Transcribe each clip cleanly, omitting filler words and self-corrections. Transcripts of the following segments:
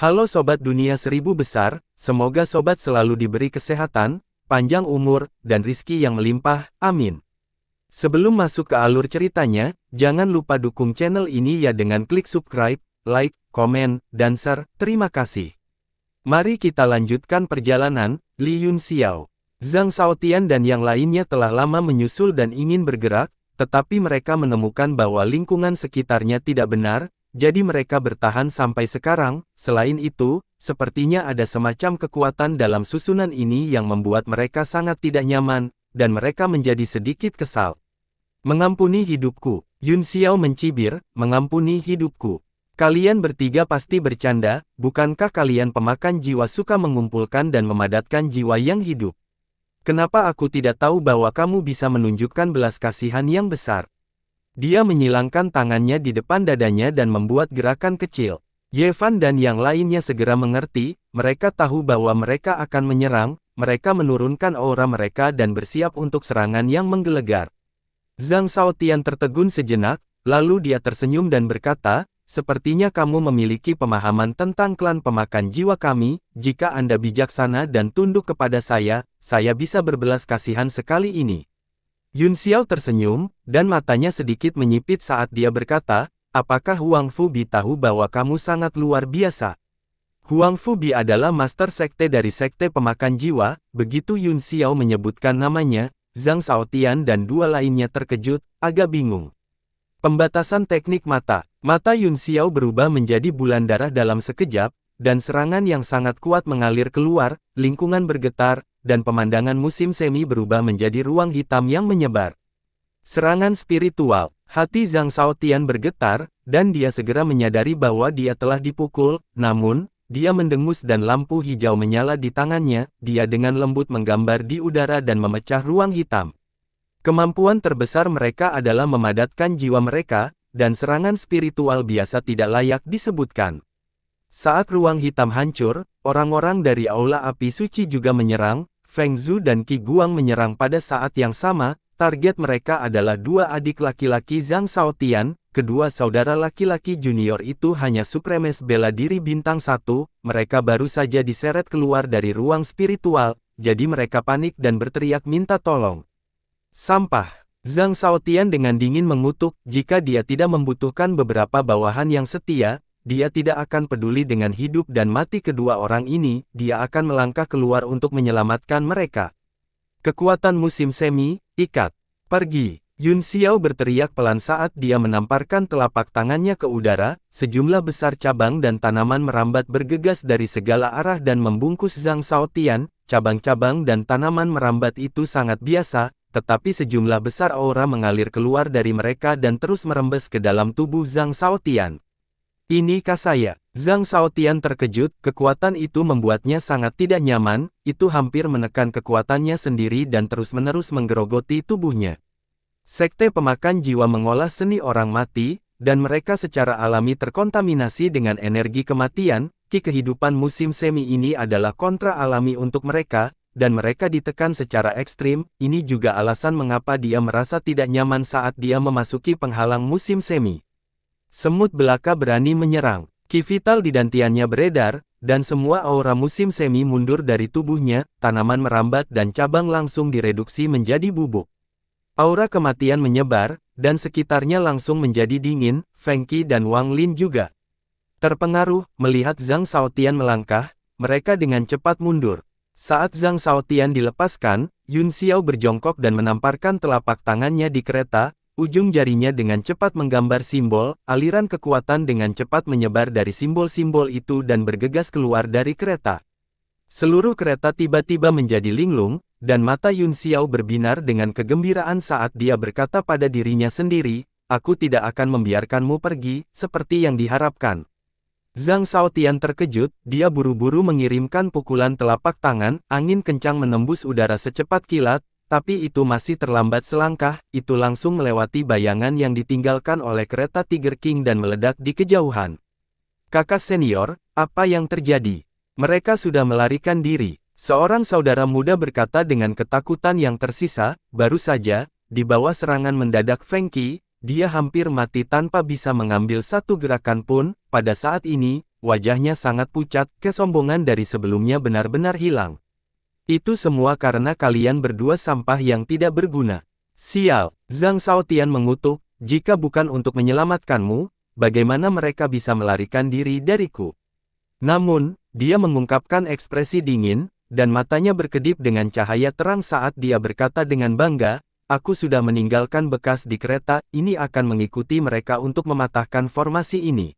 Halo Sobat Dunia Seribu Besar, semoga Sobat selalu diberi kesehatan, panjang umur, dan rizki yang melimpah, amin. Sebelum masuk ke alur ceritanya, jangan lupa dukung channel ini ya dengan klik subscribe, like, komen, dan share, terima kasih. Mari kita lanjutkan perjalanan. Li Yunxiao, Zhang Shaotian dan yang lainnya telah lama menyusul dan ingin bergerak, tetapi mereka menemukan bahwa lingkungan sekitarnya tidak benar, jadi mereka bertahan sampai sekarang. Selain itu, sepertinya ada semacam kekuatan dalam susunan ini yang membuat mereka sangat tidak nyaman, dan mereka menjadi sedikit kesal. Mengampuni hidupku, Yunxiao mencibir, mengampuni hidupku. Kalian bertiga pasti bercanda, bukankah kalian pemakan jiwa suka mengumpulkan dan memadatkan jiwa yang hidup? Kenapa aku tidak tahu bahwa kamu bisa menunjukkan belas kasihan yang besar? Dia menyilangkan tangannya di depan dadanya dan membuat gerakan kecil. Yevan dan yang lainnya segera mengerti, mereka tahu bahwa mereka akan menyerang, mereka menurunkan aura mereka dan bersiap untuk serangan yang menggelegar. Zhang Shaotian tertegun sejenak, lalu dia tersenyum dan berkata, sepertinya kamu memiliki pemahaman tentang klan pemakan jiwa kami, jika Anda bijaksana dan tunduk kepada saya bisa berbelas kasihan sekali ini. Yunxiao tersenyum, dan matanya sedikit menyipit saat dia berkata, apakah Huang Fubi tahu bahwa kamu sangat luar biasa? Huang Fubi adalah master sekte dari sekte pemakan jiwa. Begitu Yunxiao menyebutkan namanya, Zhang Shaotian dan dua lainnya terkejut, agak bingung. Pembatasan teknik mata. Mata Yunxiao berubah menjadi bulan darah dalam sekejap, dan serangan yang sangat kuat mengalir keluar, lingkungan bergetar, dan pemandangan musim semi berubah menjadi ruang hitam yang menyebar. Serangan spiritual. Hati Zhang Shaotian bergetar, dan dia segera menyadari bahwa dia telah dipukul, namun, dia mendengus dan lampu hijau menyala di tangannya, dia dengan lembut menggambar di udara dan memecah ruang hitam. Kemampuan terbesar mereka adalah memadatkan jiwa mereka, dan serangan spiritual biasa tidak layak disebutkan. Saat ruang hitam hancur, orang-orang dari Aula Api Suci juga menyerang. Feng Zhu dan Qi Guang menyerang pada saat yang sama. Target mereka adalah dua adik laki-laki Zhang Shaotian. Kedua saudara laki-laki junior itu hanya supremes bela diri bintang 1, mereka baru saja diseret keluar dari ruang spiritual, jadi mereka panik dan berteriak minta tolong. Sampah. Zhang Shaotian dengan dingin mengutuk, jika dia tidak membutuhkan beberapa bawahan yang setia, dia tidak akan peduli dengan hidup dan mati kedua orang ini, dia akan melangkah keluar untuk menyelamatkan mereka. Kekuatan musim semi, ikat. Pergi. Yunxiao berteriak pelan saat dia menamparkan telapak tangannya ke udara, sejumlah besar cabang dan tanaman merambat bergegas dari segala arah dan membungkus Zhang Shaotian. Cabang-cabang dan tanaman merambat itu sangat biasa, tetapi sejumlah besar aura mengalir keluar dari mereka dan terus merembes ke dalam tubuh Zhang Shaotian. Ini kah saya? Zhang Shaotian terkejut, kekuatan itu membuatnya sangat tidak nyaman, itu hampir menekan kekuatannya sendiri dan terus-menerus menggerogoti tubuhnya. Sekte pemakan jiwa mengolah seni orang mati, dan mereka secara alami terkontaminasi dengan energi kematian. Kehidupan musim semi ini adalah kontra alami untuk mereka, dan mereka ditekan secara ekstrim. Ini juga alasan mengapa dia merasa tidak nyaman saat dia memasuki penghalang musim semi. Semut belaka berani menyerang. Ki vital di dantiannya beredar, dan semua aura musim semi mundur dari tubuhnya, tanaman merambat dan cabang langsung direduksi menjadi bubuk. Aura kematian menyebar, dan sekitarnya langsung menjadi dingin. Feng Qi dan Wang Lin juga terpengaruh, melihat Zhang Shaotian melangkah, mereka dengan cepat mundur. Saat Zhang Shaotian dilepaskan, Yunxiao berjongkok dan menamparkan telapak tangannya di kereta, ujung jarinya dengan cepat menggambar simbol, aliran kekuatan dengan cepat menyebar dari simbol-simbol itu dan bergegas keluar dari kereta. Seluruh kereta tiba-tiba menjadi linglung, dan mata Yunxiao berbinar dengan kegembiraan saat dia berkata pada dirinya sendiri, aku tidak akan membiarkanmu pergi, seperti yang diharapkan. Zhang Shaotian terkejut, dia buru-buru mengirimkan pukulan telapak tangan, angin kencang menembus udara secepat kilat, tapi itu masih terlambat selangkah, itu langsung melewati bayangan yang ditinggalkan oleh kereta Tiger King dan meledak di kejauhan. Kakak senior, apa yang terjadi? Mereka sudah melarikan diri. Seorang saudara muda berkata dengan ketakutan yang tersisa, baru saja, di bawah serangan mendadak Feng Qi, dia hampir mati tanpa bisa mengambil satu gerakan pun. Pada saat ini, wajahnya sangat pucat, kesombongan dari sebelumnya benar-benar hilang. Itu semua karena kalian berdua sampah yang tidak berguna. Sial, Zhang Shaotian mengutuk, jika bukan untuk menyelamatkanmu, bagaimana mereka bisa melarikan diri dariku? Namun, dia mengungkapkan ekspresi dingin, dan matanya berkedip dengan cahaya terang saat dia berkata dengan bangga, aku sudah meninggalkan bekas di kereta, ini akan mengikuti mereka untuk mematahkan formasi ini.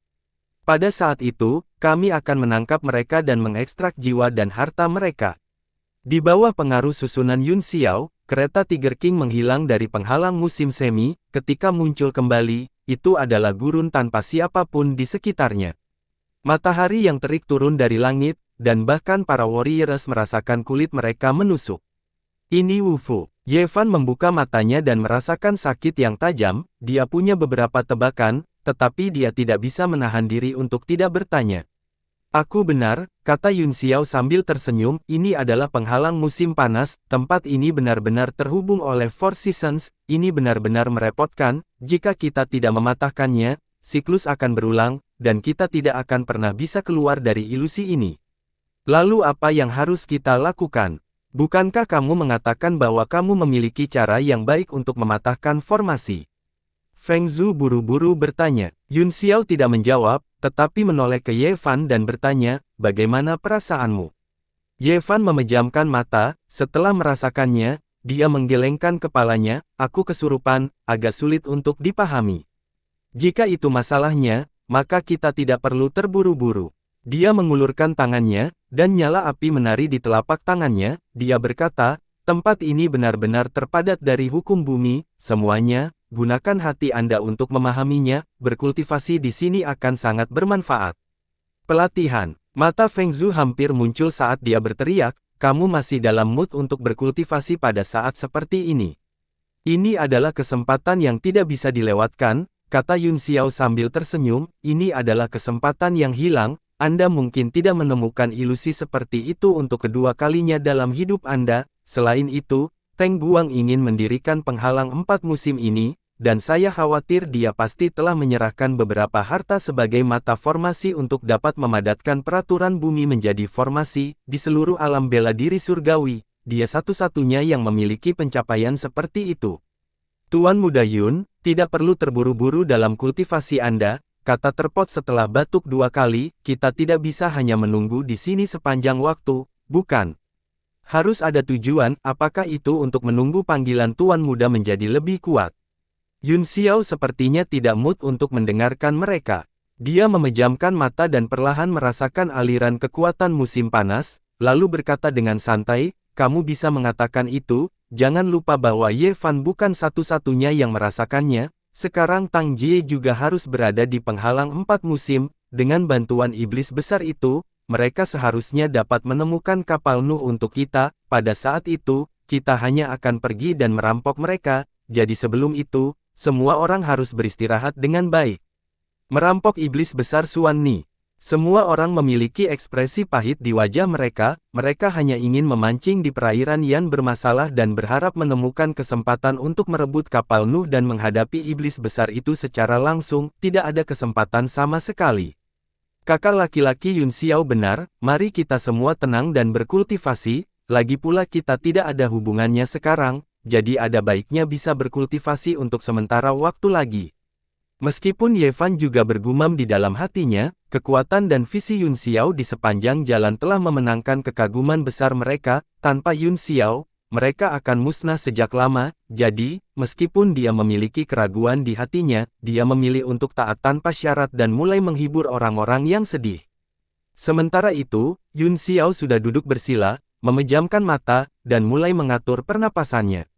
Pada saat itu, kami akan menangkap mereka dan mengekstrak jiwa dan harta mereka. Di bawah pengaruh susunan Yun Xiao, kereta Tiger King menghilang dari penghalang musim semi, ketika muncul kembali, itu adalah gurun tanpa siapapun di sekitarnya. Matahari yang terik turun dari langit, dan bahkan para warriors merasakan kulit mereka menusuk. Ini Wu Fu. Ye Fan membuka matanya dan merasakan sakit yang tajam, dia punya beberapa tebakan, tetapi dia tidak bisa menahan diri untuk tidak bertanya. Aku benar, kata Yun Xiao sambil tersenyum, ini adalah penghalang musim panas, tempat ini benar-benar terhubung oleh Four Seasons, ini benar-benar merepotkan, jika kita tidak mematahkannya, siklus akan berulang, dan kita tidak akan pernah bisa keluar dari ilusi ini. Lalu apa yang harus kita lakukan? Bukankah kamu mengatakan bahwa kamu memiliki cara yang baik untuk mematahkan formasi? Feng Zhu buru-buru bertanya. Yun Xiao tidak menjawab, tetapi menoleh ke Ye Fan dan bertanya, bagaimana perasaanmu? Ye Fan memejamkan mata, setelah merasakannya, dia menggelengkan kepalanya, aku kesurupan, agak sulit untuk dipahami. Jika itu masalahnya, maka kita tidak perlu terburu-buru. Dia mengulurkan tangannya, dan nyala api menari di telapak tangannya, dia berkata, tempat ini benar-benar terpadat dari hukum bumi, semuanya, gunakan hati Anda untuk memahaminya, berkultivasi di sini akan sangat bermanfaat. Pelatihan, mata Feng Zhu hampir muncul saat dia berteriak, kamu masih dalam mood untuk berkultivasi pada saat seperti ini. Ini adalah kesempatan yang tidak bisa dilewatkan, kata Yun Xiao sambil tersenyum, ini adalah kesempatan yang hilang, Anda mungkin tidak menemukan ilusi seperti itu untuk kedua kalinya dalam hidup Anda. Selain itu, Teng Guang ingin mendirikan penghalang 4 musim ini, dan saya khawatir dia pasti telah menyerahkan beberapa harta sebagai mata formasi untuk dapat memadatkan peraturan bumi menjadi formasi, di seluruh alam bela diri surgawi, dia satu-satunya yang memiliki pencapaian seperti itu. Tuan Muda Yun, tidak perlu terburu-buru dalam kultivasi Anda, kata Terpot setelah batuk 2 kali, kita tidak bisa hanya menunggu di sini sepanjang waktu, bukan? Harus ada tujuan, apakah itu untuk menunggu panggilan Tuan Muda menjadi lebih kuat? Yun Xiao sepertinya tidak mood untuk mendengarkan mereka. Dia memejamkan mata dan perlahan merasakan aliran kekuatan musim panas, lalu berkata dengan santai, kamu bisa mengatakan itu, jangan lupa bahwa Ye Fan bukan satu-satunya yang merasakannya. Sekarang Tang Jie juga harus berada di penghalang 4 musim, dengan bantuan iblis besar itu, mereka seharusnya dapat menemukan kapal Nuh untuk kita, pada saat itu, kita hanya akan pergi dan merampok mereka, jadi sebelum itu, semua orang harus beristirahat dengan baik. Merampok iblis besar Xuan Ni. Semua orang memiliki ekspresi pahit di wajah mereka hanya ingin memancing di perairan yang bermasalah dan berharap menemukan kesempatan untuk merebut kapal Nuh dan menghadapi iblis besar itu secara langsung, tidak ada kesempatan sama sekali. Kakak laki-laki Yun Xiao benar, mari kita semua tenang dan berkultivasi, lagi pula kita tidak ada hubungannya sekarang, jadi ada baiknya bisa berkultivasi untuk sementara waktu lagi. Meskipun Ye Fan juga bergumam di dalam hatinya, kekuatan dan visi Yun Xiao di sepanjang jalan telah memenangkan kekaguman besar mereka, tanpa Yun Xiao, mereka akan musnah sejak lama, jadi, meskipun dia memiliki keraguan di hatinya, dia memilih untuk taat tanpa syarat dan mulai menghibur orang-orang yang sedih. Sementara itu, Yun Xiao sudah duduk bersila, memejamkan mata, dan mulai mengatur pernapasannya.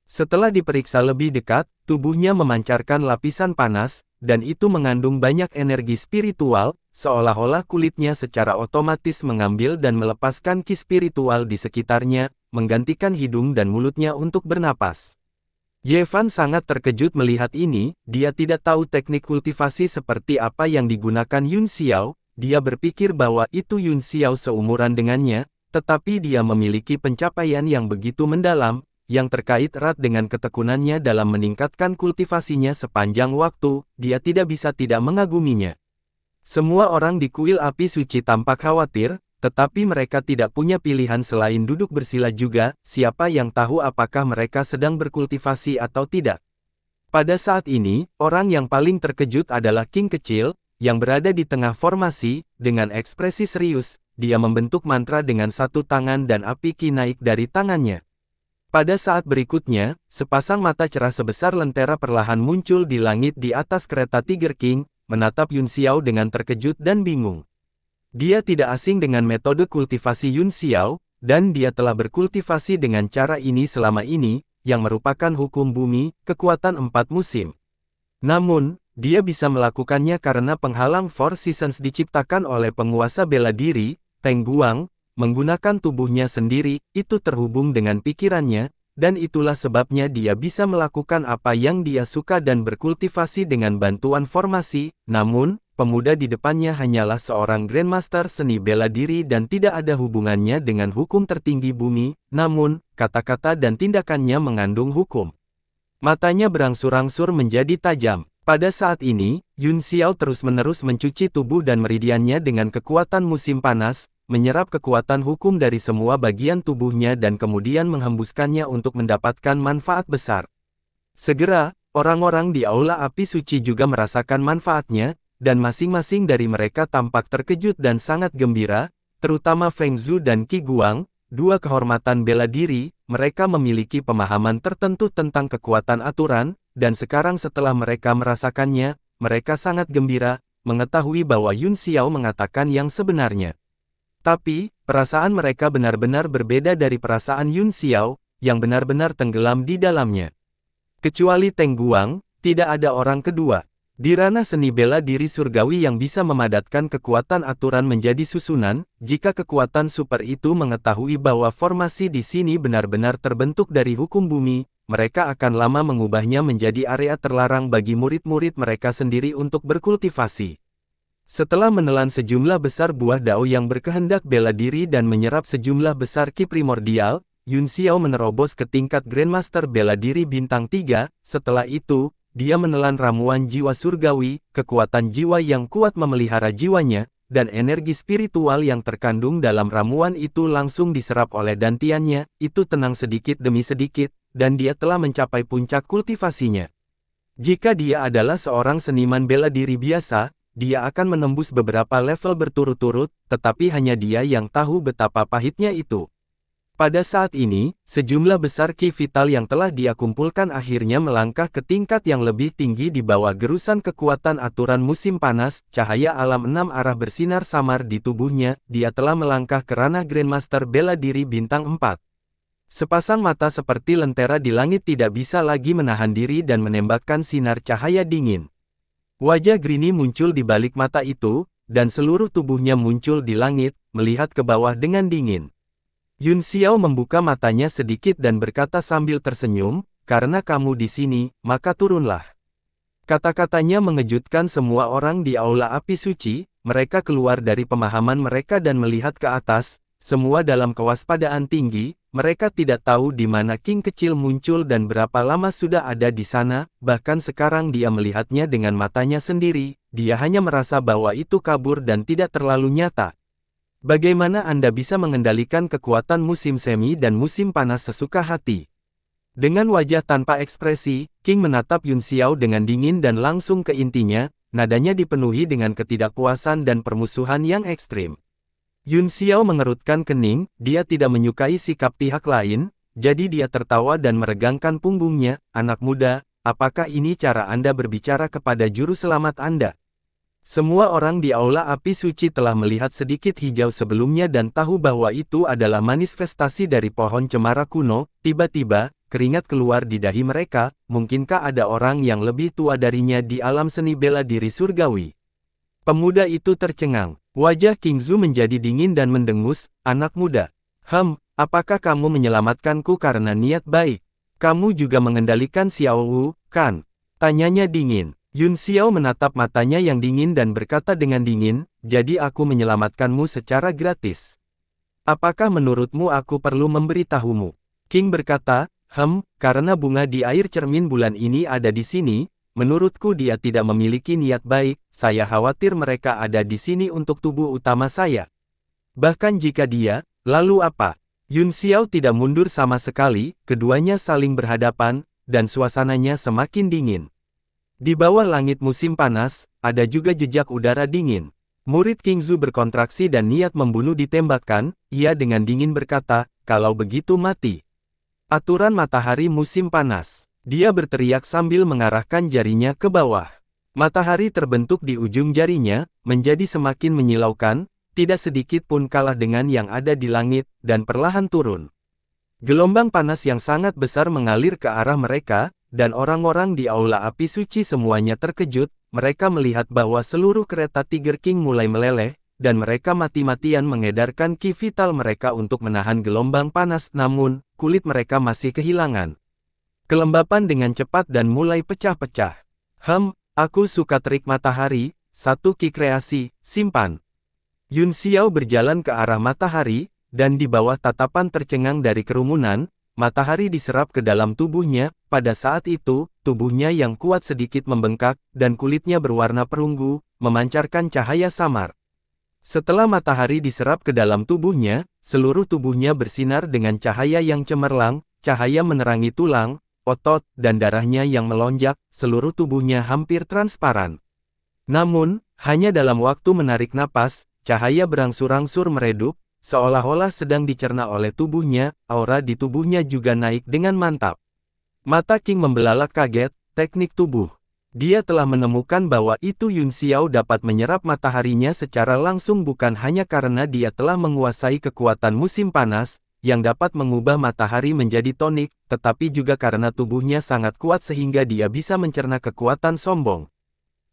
Setelah diperiksa lebih dekat, tubuhnya memancarkan lapisan panas, dan itu mengandung banyak energi spiritual, seolah-olah kulitnya secara otomatis mengambil dan melepaskan ki spiritual di sekitarnya, menggantikan hidung dan mulutnya untuk bernapas. Ye Fan sangat terkejut melihat ini, dia tidak tahu teknik kultivasi seperti apa yang digunakan Yun Xiao, dia berpikir bahwa itu Yun Xiao seumuran dengannya, tetapi dia memiliki pencapaian yang begitu mendalam. yang terkait erat dengan ketekunannya dalam meningkatkan kultivasinya sepanjang waktu, dia tidak bisa tidak mengaguminya. Semua orang di kuil api suci tampak khawatir, tetapi mereka tidak punya pilihan selain duduk bersila juga, siapa yang tahu apakah mereka sedang berkultivasi atau tidak. Pada saat ini, orang yang paling terkejut adalah King kecil, yang berada di tengah formasi, dengan ekspresi serius, dia membentuk mantra dengan satu tangan dan api Qi naik dari tangannya. Pada saat berikutnya, sepasang mata cerah sebesar lentera perlahan muncul di langit di atas kereta Tiger King, menatap Yun Xiao dengan terkejut dan bingung. Dia tidak asing dengan metode kultivasi Yun Xiao, dan dia telah berkultivasi dengan cara ini selama ini, yang merupakan hukum bumi, kekuatan 4 musim. Namun, dia bisa melakukannya karena penghalang Four Seasons diciptakan oleh penguasa bela diri, Teng Guang, menggunakan tubuhnya sendiri, itu terhubung dengan pikirannya, dan itulah sebabnya dia bisa melakukan apa yang dia suka dan berkultivasi dengan bantuan formasi. Namun, pemuda di depannya hanyalah seorang Grandmaster seni bela diri dan tidak ada hubungannya dengan hukum tertinggi bumi, namun, kata-kata dan tindakannya mengandung hukum. Matanya berangsur-angsur menjadi tajam. Pada saat ini, Yun Xiao terus-menerus mencuci tubuh dan meridiannya dengan kekuatan musim panas, menyerap kekuatan hukum dari semua bagian tubuhnya dan kemudian menghembuskannya untuk mendapatkan manfaat besar. Segera, orang-orang di Aula Api Suci juga merasakan manfaatnya, dan masing-masing dari mereka tampak terkejut dan sangat gembira, terutama Feng Zhu dan Qi Guang, dua kehormatan bela diri. Mereka memiliki pemahaman tertentu tentang kekuatan aturan, dan sekarang setelah mereka merasakannya, mereka sangat gembira, mengetahui bahwa Yun Xiao mengatakan yang sebenarnya. Tapi, perasaan mereka benar-benar berbeda dari perasaan Yun Xiao, yang benar-benar tenggelam di dalamnya. Kecuali Teng Guang, tidak ada orang kedua di ranah seni bela diri surgawi yang bisa memadatkan kekuatan aturan menjadi susunan. Jika kekuatan super itu mengetahui bahwa formasi di sini benar-benar terbentuk dari hukum bumi, mereka akan lama mengubahnya menjadi area terlarang bagi murid-murid mereka sendiri untuk berkultivasi. Setelah menelan sejumlah besar buah dao yang berkehendak bela diri dan menyerap sejumlah besar Qi primordial, Yun Xiao menerobos ke tingkat Grandmaster bela diri bintang 3, setelah itu, dia menelan ramuan jiwa surgawi, kekuatan jiwa yang kuat memelihara jiwanya, dan energi spiritual yang terkandung dalam ramuan itu langsung diserap oleh dantiannya, itu tenang sedikit demi sedikit, dan dia telah mencapai puncak kultivasinya. Jika dia adalah seorang seniman bela diri biasa, dia akan menembus beberapa level berturut-turut, tetapi hanya dia yang tahu betapa pahitnya itu. Pada saat ini, sejumlah besar Qi vital yang telah dia kumpulkan akhirnya melangkah ke tingkat yang lebih tinggi di bawah gerusan kekuatan aturan musim panas, cahaya alam 6 arah bersinar samar di tubuhnya, dia telah melangkah ke ranah Grandmaster bela diri bintang 4. Sepasang mata seperti lentera di langit tidak bisa lagi menahan diri dan menembakkan sinar cahaya dingin. Wajah Grini muncul di balik mata itu, dan seluruh tubuhnya muncul di langit, melihat ke bawah dengan dingin. Yun Xiao membuka matanya sedikit dan berkata sambil tersenyum, "Karena kamu di sini, maka turunlah." Kata-katanya mengejutkan semua orang di Aula Api Suci, mereka keluar dari pemahaman mereka dan melihat ke atas, semua dalam kewaspadaan tinggi, mereka tidak tahu di mana King kecil muncul dan berapa lama sudah ada di sana, bahkan sekarang dia melihatnya dengan matanya sendiri, dia hanya merasa bahwa itu kabur dan tidak terlalu nyata. Bagaimana Anda bisa mengendalikan kekuatan musim semi dan musim panas sesuka hati? Dengan wajah tanpa ekspresi, King menatap Yun Xiao dengan dingin dan langsung ke intinya, nadanya dipenuhi dengan ketidakpuasan dan permusuhan yang ekstrim. Yun Xiao mengerutkan kening, dia tidak menyukai sikap pihak lain, jadi dia tertawa dan meregangkan punggungnya, "Anak muda, apakah ini cara Anda berbicara kepada juru selamat Anda?" Semua orang di Aula Api Suci telah melihat sedikit hijau sebelumnya dan tahu bahwa itu adalah manifestasi dari pohon cemara kuno. Tiba-tiba, keringat keluar di dahi mereka. Mungkinkah ada orang yang lebih tua darinya di alam seni bela diri surgawi? Pemuda itu tercengang. Wajah King Zhu menjadi dingin dan mendengus, "Anak muda. Apakah kamu menyelamatkanku karena niat baik? Kamu juga mengendalikan Xiao Wu, kan?" Tanyanya dingin. Yun Xiao menatap matanya yang dingin dan berkata dengan dingin, "Jadi aku menyelamatkanmu secara gratis. Apakah menurutmu aku perlu memberitahumu?" King berkata, Karena bunga di air cermin bulan ini ada di sini, menurutku dia tidak memiliki niat baik, saya khawatir mereka ada di sini untuk tubuh utama saya. Bahkan jika dia, lalu apa? Yun Xiao tidak mundur sama sekali, keduanya saling berhadapan, dan suasananya semakin dingin. Di bawah langit musim panas, ada juga jejak udara dingin. Murid King Zhu berkontraksi dan niat membunuh ditembakkan, ia dengan dingin berkata, kalau begitu mati. Aturan matahari musim panas. Dia berteriak sambil mengarahkan jarinya ke bawah. Matahari terbentuk di ujung jarinya, menjadi semakin menyilaukan, tidak sedikit pun kalah dengan yang ada di langit, dan perlahan turun. Gelombang panas yang sangat besar mengalir ke arah mereka, dan orang-orang di aula api suci semuanya terkejut, mereka melihat bahwa seluruh kereta Tiger King mulai meleleh, dan mereka mati-matian mengedarkan ki vital mereka untuk menahan gelombang panas, namun, kulit mereka masih kehilangan kelembapan dengan cepat dan mulai pecah-pecah. Aku suka trik matahari, satu ki kreasi, simpan. Yun Xiao berjalan ke arah matahari, dan di bawah tatapan tercengang dari kerumunan, matahari diserap ke dalam tubuhnya. Pada saat itu, tubuhnya yang kuat sedikit membengkak, dan kulitnya berwarna perunggu, memancarkan cahaya samar. Setelah matahari diserap ke dalam tubuhnya, seluruh tubuhnya bersinar dengan cahaya yang cemerlang, cahaya menerangi tulang, otot, dan darahnya yang melonjak, seluruh tubuhnya hampir transparan. Namun, hanya dalam waktu menarik napas, cahaya berangsur-angsur meredup, seolah-olah sedang dicerna oleh tubuhnya, aura di tubuhnya juga naik dengan mantap. Mata King membelalak kaget, teknik tubuh. Dia telah menemukan bahwa itu Yun Xiao dapat menyerap mataharinya secara langsung bukan hanya karena dia telah menguasai kekuatan musim panas, yang dapat mengubah matahari menjadi tonik, tetapi juga karena tubuhnya sangat kuat sehingga dia bisa mencerna kekuatan sombong.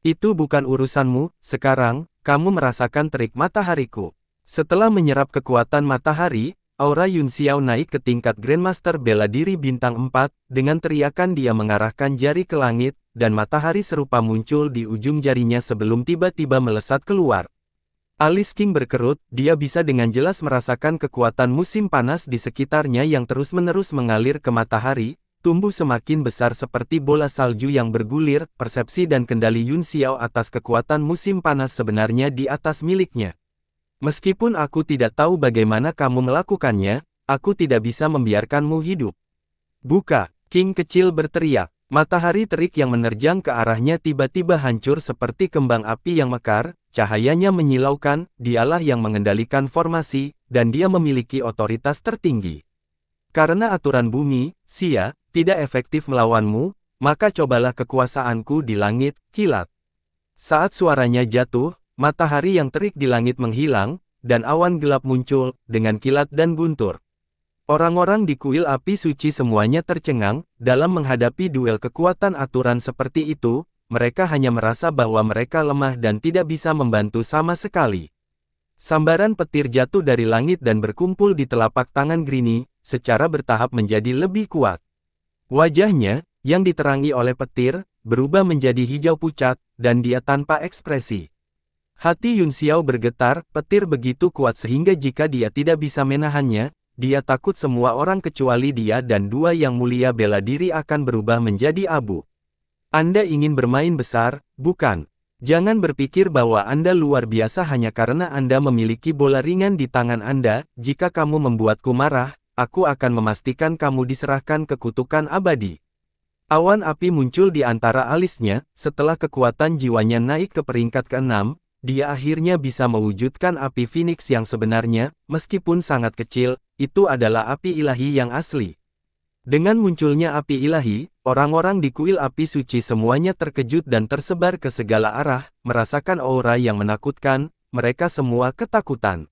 Itu bukan urusanmu, sekarang, kamu merasakan terik matahariku. Setelah menyerap kekuatan matahari, aura Yun Xiao naik ke tingkat Grandmaster bela diri bintang 4, dengan teriakan dia mengarahkan jari ke langit, dan matahari serupa muncul di ujung jarinya sebelum tiba-tiba melesat keluar. Alis King berkerut, dia bisa dengan jelas merasakan kekuatan musim panas di sekitarnya yang terus-menerus mengalir ke matahari, tumbuh semakin besar seperti bola salju yang bergulir. Persepsi dan kendali Yun Xiao atas kekuatan musim panas sebenarnya di atas miliknya. Meskipun aku tidak tahu bagaimana kamu melakukannya, aku tidak bisa membiarkanmu hidup. Buka, King kecil berteriak. Matahari terik yang menerjang ke arahnya tiba-tiba hancur seperti kembang api yang mekar, cahayanya menyilaukan, dialah yang mengendalikan formasi, dan dia memiliki otoritas tertinggi. Karena aturan bumi, Xia, tidak efektif melawanmu, maka cobalah kekuasaanku di langit, kilat. Saat suaranya jatuh, matahari yang terik di langit menghilang, dan awan gelap muncul, dengan kilat dan guntur. Orang-orang di kuil api suci semuanya tercengang, dalam menghadapi duel kekuatan aturan seperti itu, mereka hanya merasa bahwa mereka lemah dan tidak bisa membantu sama sekali. Sambaran petir jatuh dari langit dan berkumpul di telapak tangan Grini, secara bertahap menjadi lebih kuat. Wajahnya, yang diterangi oleh petir, berubah menjadi hijau pucat, dan dia tanpa ekspresi. Hati Yun Xiao bergetar, petir begitu kuat sehingga jika dia tidak bisa menahannya, dia takut semua orang kecuali dia dan dua yang mulia bela diri akan berubah menjadi abu. Anda ingin bermain besar, bukan? Jangan berpikir bahwa Anda luar biasa hanya karena Anda memiliki bola ringan di tangan Anda. Jika kamu membuatku marah, aku akan memastikan kamu diserahkan ke kutukan abadi. Awan api muncul di antara alisnya, setelah kekuatan jiwanya naik ke peringkat ke-6, dia akhirnya bisa mewujudkan api Phoenix yang sebenarnya, meskipun sangat kecil, itu adalah api ilahi yang asli. Dengan munculnya api ilahi, orang-orang di kuil api suci semuanya terkejut dan tersebar ke segala arah, merasakan aura yang menakutkan, mereka semua ketakutan.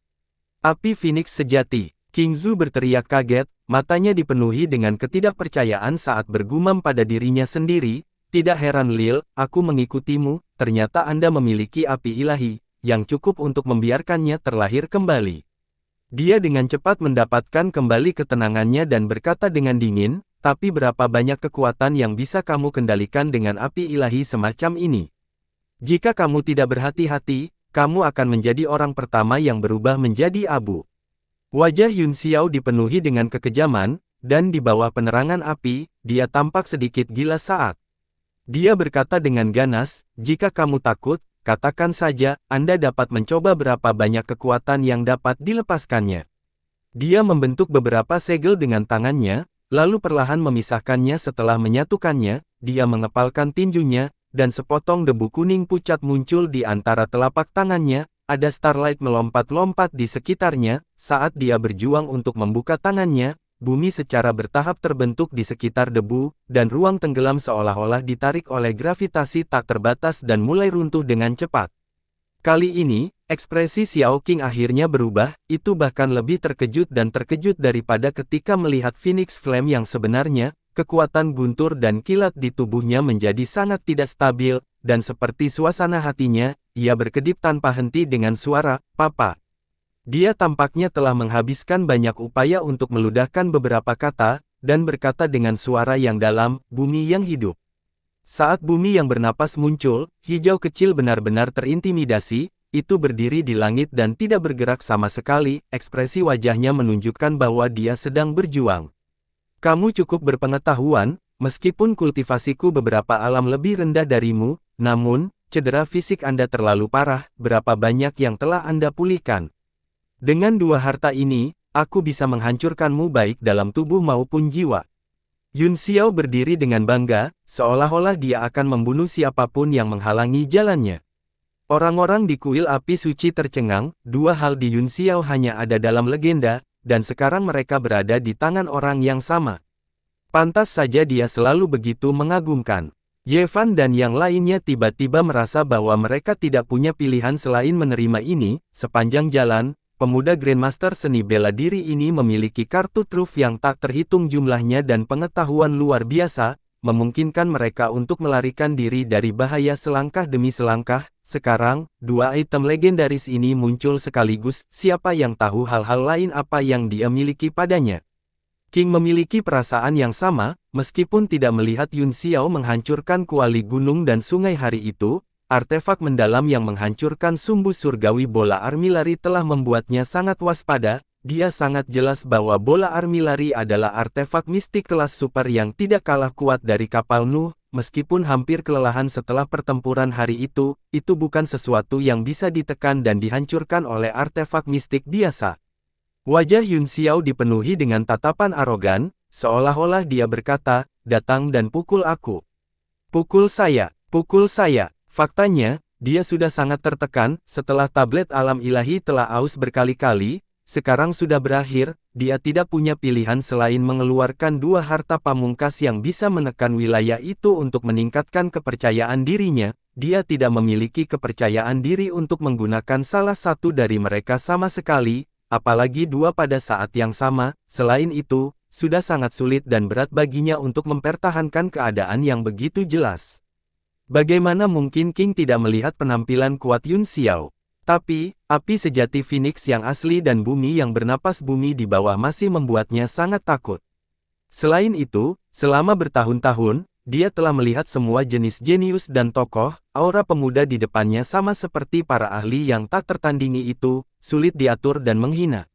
Api Phoenix sejati. King Zhu berteriak kaget, matanya dipenuhi dengan ketidakpercayaan saat bergumam pada dirinya sendiri. Tidak heran Lil, aku mengikutimu, ternyata Anda memiliki api ilahi, yang cukup untuk membiarkannya terlahir kembali. Dia dengan cepat mendapatkan kembali ketenangannya dan berkata dengan dingin, tapi berapa banyak kekuatan yang bisa kamu kendalikan dengan api ilahi semacam ini? Jika kamu tidak berhati-hati, kamu akan menjadi orang pertama yang berubah menjadi abu. Wajah Yun Xiao dipenuhi dengan kekejaman, dan di bawah penerangan api, dia tampak sedikit gila saat dia berkata dengan ganas, "Jika kamu takut, katakan saja, Anda dapat mencoba berapa banyak kekuatan yang dapat dilepaskannya." Dia membentuk beberapa segel dengan tangannya, lalu perlahan memisahkannya. Setelah menyatukannya, dia mengepalkan tinjunya, dan sepotong debu kuning pucat muncul di antara telapak tangannya. Ada starlight melompat-lompat di sekitarnya. Saat dia berjuang untuk membuka tangannya, bumi secara bertahap terbentuk di sekitar debu, dan ruang tenggelam seolah-olah ditarik oleh gravitasi tak terbatas dan mulai runtuh dengan cepat. Kali ini, ekspresi Xiao Qing akhirnya berubah. Itu bahkan lebih terkejut dan terkejut daripada ketika melihat Phoenix Flame yang sebenarnya. Kekuatan guntur dan kilat di tubuhnya menjadi sangat tidak stabil, dan seperti suasana hatinya, ia berkedip tanpa henti dengan suara, "Papa." Dia tampaknya telah menghabiskan banyak upaya untuk meludahkan beberapa kata, dan berkata dengan suara yang dalam, "Bumi yang hidup." Saat bumi yang bernapas muncul, hijau kecil benar-benar terintimidasi, itu berdiri di langit dan tidak bergerak sama sekali. Ekspresi wajahnya menunjukkan bahwa dia sedang berjuang. "Kamu cukup berpengetahuan, meskipun kultivasiku beberapa alam lebih rendah darimu, namun, cedera fisik Anda terlalu parah. Berapa banyak yang telah Anda pulihkan? Dengan dua harta ini, aku bisa menghancurkanmu baik dalam tubuh maupun jiwa." Yun Xiao berdiri dengan bangga, seolah-olah dia akan membunuh siapapun yang menghalangi jalannya. Orang-orang di kuil api suci tercengang. Dua hal di Yun Xiao hanya ada dalam legenda, dan sekarang mereka berada di tangan orang yang sama. Pantas saja dia selalu begitu mengagumkan. Ye Fan dan yang lainnya tiba-tiba merasa bahwa mereka tidak punya pilihan selain menerima ini. Sepanjang jalan, pemuda Grandmaster seni bela diri ini memiliki kartu truf yang tak terhitung jumlahnya dan pengetahuan luar biasa, memungkinkan mereka untuk melarikan diri dari bahaya selangkah demi selangkah. Sekarang, dua item legendaris ini muncul sekaligus. Siapa yang tahu hal-hal lain apa yang dia miliki padanya? King memiliki perasaan yang sama, meskipun tidak melihat Yun Xiao menghancurkan kuali gunung dan sungai hari itu. Artefak mendalam yang menghancurkan sumbu surgawi bola armilari telah membuatnya sangat waspada. Dia sangat jelas bahwa bola armilari adalah artefak mistik kelas super yang tidak kalah kuat dari kapal Nuh. Meskipun hampir kelelahan setelah pertempuran hari itu bukan sesuatu yang bisa ditekan dan dihancurkan oleh artefak mistik biasa. Wajah Yun Xiao dipenuhi dengan tatapan arogan, seolah-olah dia berkata, "Datang dan pukul aku. Pukul saya, pukul saya." Faktanya, dia sudah sangat tertekan. Setelah tablet alam ilahi telah aus berkali-kali, sekarang sudah berakhir. Dia tidak punya pilihan selain mengeluarkan dua harta pamungkas yang bisa menekan wilayah itu untuk meningkatkan kepercayaan dirinya. Dia tidak memiliki kepercayaan diri untuk menggunakan salah satu dari mereka sama sekali, apalagi dua pada saat yang sama. Selain itu, sudah sangat sulit dan berat baginya untuk mempertahankan keadaan yang begitu jelas. Bagaimana mungkin King tidak melihat penampilan kuat Yun Xiao? Tapi, api sejati Phoenix yang asli dan bumi yang bernapas bumi di bawah masih membuatnya sangat takut. Selain itu, selama bertahun-tahun, dia telah melihat semua jenis jenius dan tokoh. Aura pemuda di depannya sama seperti para ahli yang tak tertandingi itu, sulit diatur dan menghina.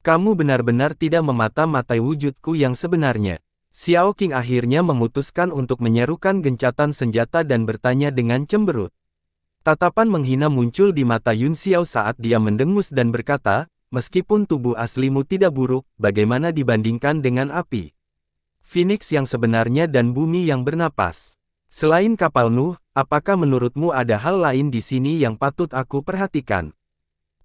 "Kamu benar-benar tidak memata-matai wujudku yang sebenarnya." Xiao Qing akhirnya memutuskan untuk menyerukan gencatan senjata dan bertanya dengan cemberut. Tatapan menghina muncul di mata Yun Xiao saat dia mendengus dan berkata, "Meskipun tubuh aslimu tidak buruk, bagaimana dibandingkan dengan api? Phoenix yang sebenarnya dan bumi yang bernapas. Selain kapal Nuh, apakah menurutmu ada hal lain di sini yang patut aku perhatikan?"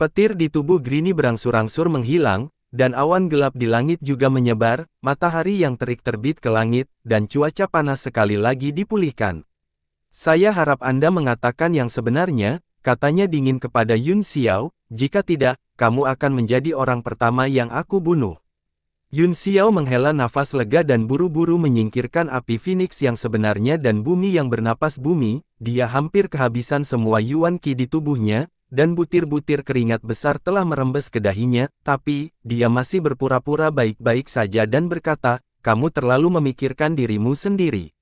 Petir di tubuh Grini berangsur-angsur menghilang, dan awan gelap di langit juga menyebar. Matahari yang terik terbit ke langit, dan cuaca panas sekali lagi dipulihkan. "Saya harap Anda mengatakan yang sebenarnya," katanya dingin kepada Yun Xiao, "jika tidak, kamu akan menjadi orang pertama yang aku bunuh." Yun Xiao menghela nafas lega dan buru-buru menyingkirkan api Phoenix yang sebenarnya dan bumi yang bernapas bumi. Dia hampir kehabisan semua Yuan Qi di tubuhnya, dan butir-butir keringat besar telah merembes ke dahinya, tapi, dia masih berpura-pura baik-baik saja dan berkata, "Kamu terlalu memikirkan dirimu sendiri.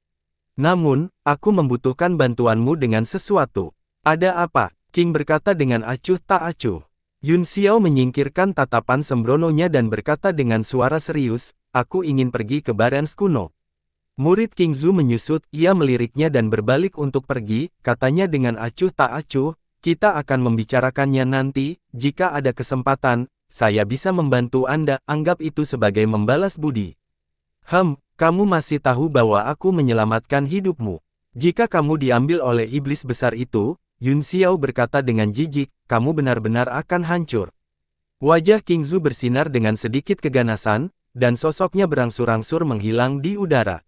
Namun, aku membutuhkan bantuanmu dengan sesuatu." "Ada apa?" King berkata dengan acuh tak acuh. Yun Xiao menyingkirkan tatapan sembrononya dan berkata dengan suara serius, aku ingin pergi ke Barents kuno. Murid King Zhu menyusut, ia meliriknya dan berbalik untuk pergi, katanya dengan acuh tak acuh, kita akan membicarakannya nanti, jika ada kesempatan, saya bisa membantu Anda, anggap itu sebagai membalas budi. Kamu masih tahu bahwa aku menyelamatkan hidupmu. Jika kamu diambil oleh iblis besar itu, Yun Xiao berkata dengan jijik, kamu benar-benar akan hancur. Wajah King Zhu bersinar dengan sedikit keganasan, dan sosoknya berangsur-angsur menghilang di udara.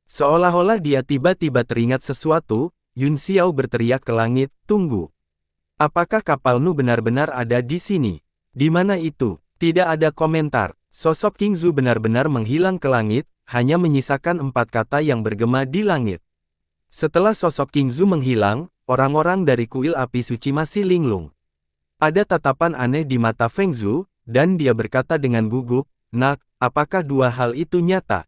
Seolah-olah dia tiba-tiba teringat sesuatu, Yun Xiao berteriak ke langit, tunggu. Apakah kapal Nu benar-benar ada di sini? Di mana itu? Tidak ada komentar. Sosok King Zhu benar-benar menghilang ke langit, hanya menyisakan 4 kata yang bergema di langit. Setelah sosok King Zhu menghilang, orang-orang dari kuil api suci masih linglung. Ada tatapan aneh di mata Feng Zhu, dan dia berkata dengan gugup, nak, apakah dua hal itu nyata?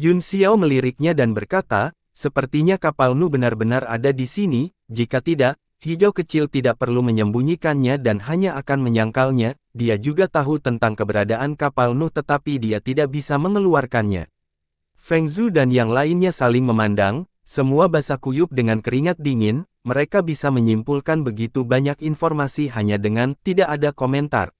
Yun Xiao meliriknya dan berkata, sepertinya kapal Nu benar-benar ada di sini, jika tidak, hijau kecil tidak perlu menyembunyikannya dan hanya akan menyangkalnya, dia juga tahu tentang keberadaan kapal Nu tetapi dia tidak bisa mengeluarkannya. Feng Zhu dan yang lainnya saling memandang, semua basah kuyup dengan keringat dingin, mereka bisa menyimpulkan begitu banyak informasi hanya dengan tidak ada komentar.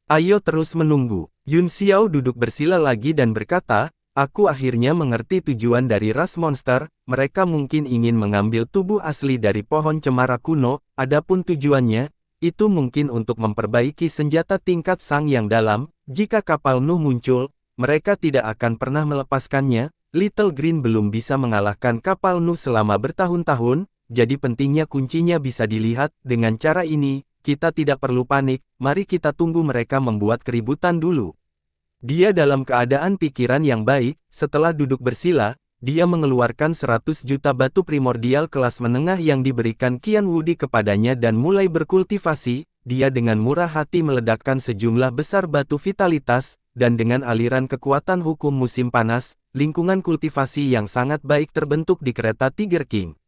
Ayo terus menunggu. Yun Xiao duduk bersila lagi dan berkata, aku akhirnya mengerti tujuan dari ras monster, mereka mungkin ingin mengambil tubuh asli dari pohon cemara kuno, adapun tujuannya, itu mungkin untuk memperbaiki senjata tingkat sang yang dalam, jika kapal Nuh muncul, mereka tidak akan pernah melepaskannya. Little Green belum bisa mengalahkan kapal Nuh selama bertahun-tahun, jadi pentingnya kuncinya bisa dilihat, dengan cara ini, kita tidak perlu panik, mari kita tunggu mereka membuat keributan dulu. Dia dalam keadaan pikiran yang baik, setelah duduk bersila, dia mengeluarkan 100 juta batu primordial kelas menengah yang diberikan Qian Wudi kepadanya dan mulai berkultivasi, dia dengan murah hati meledakkan sejumlah besar batu vitalitas, dan dengan aliran kekuatan hukum musim panas, lingkungan kultivasi yang sangat baik terbentuk di kereta Tiger King.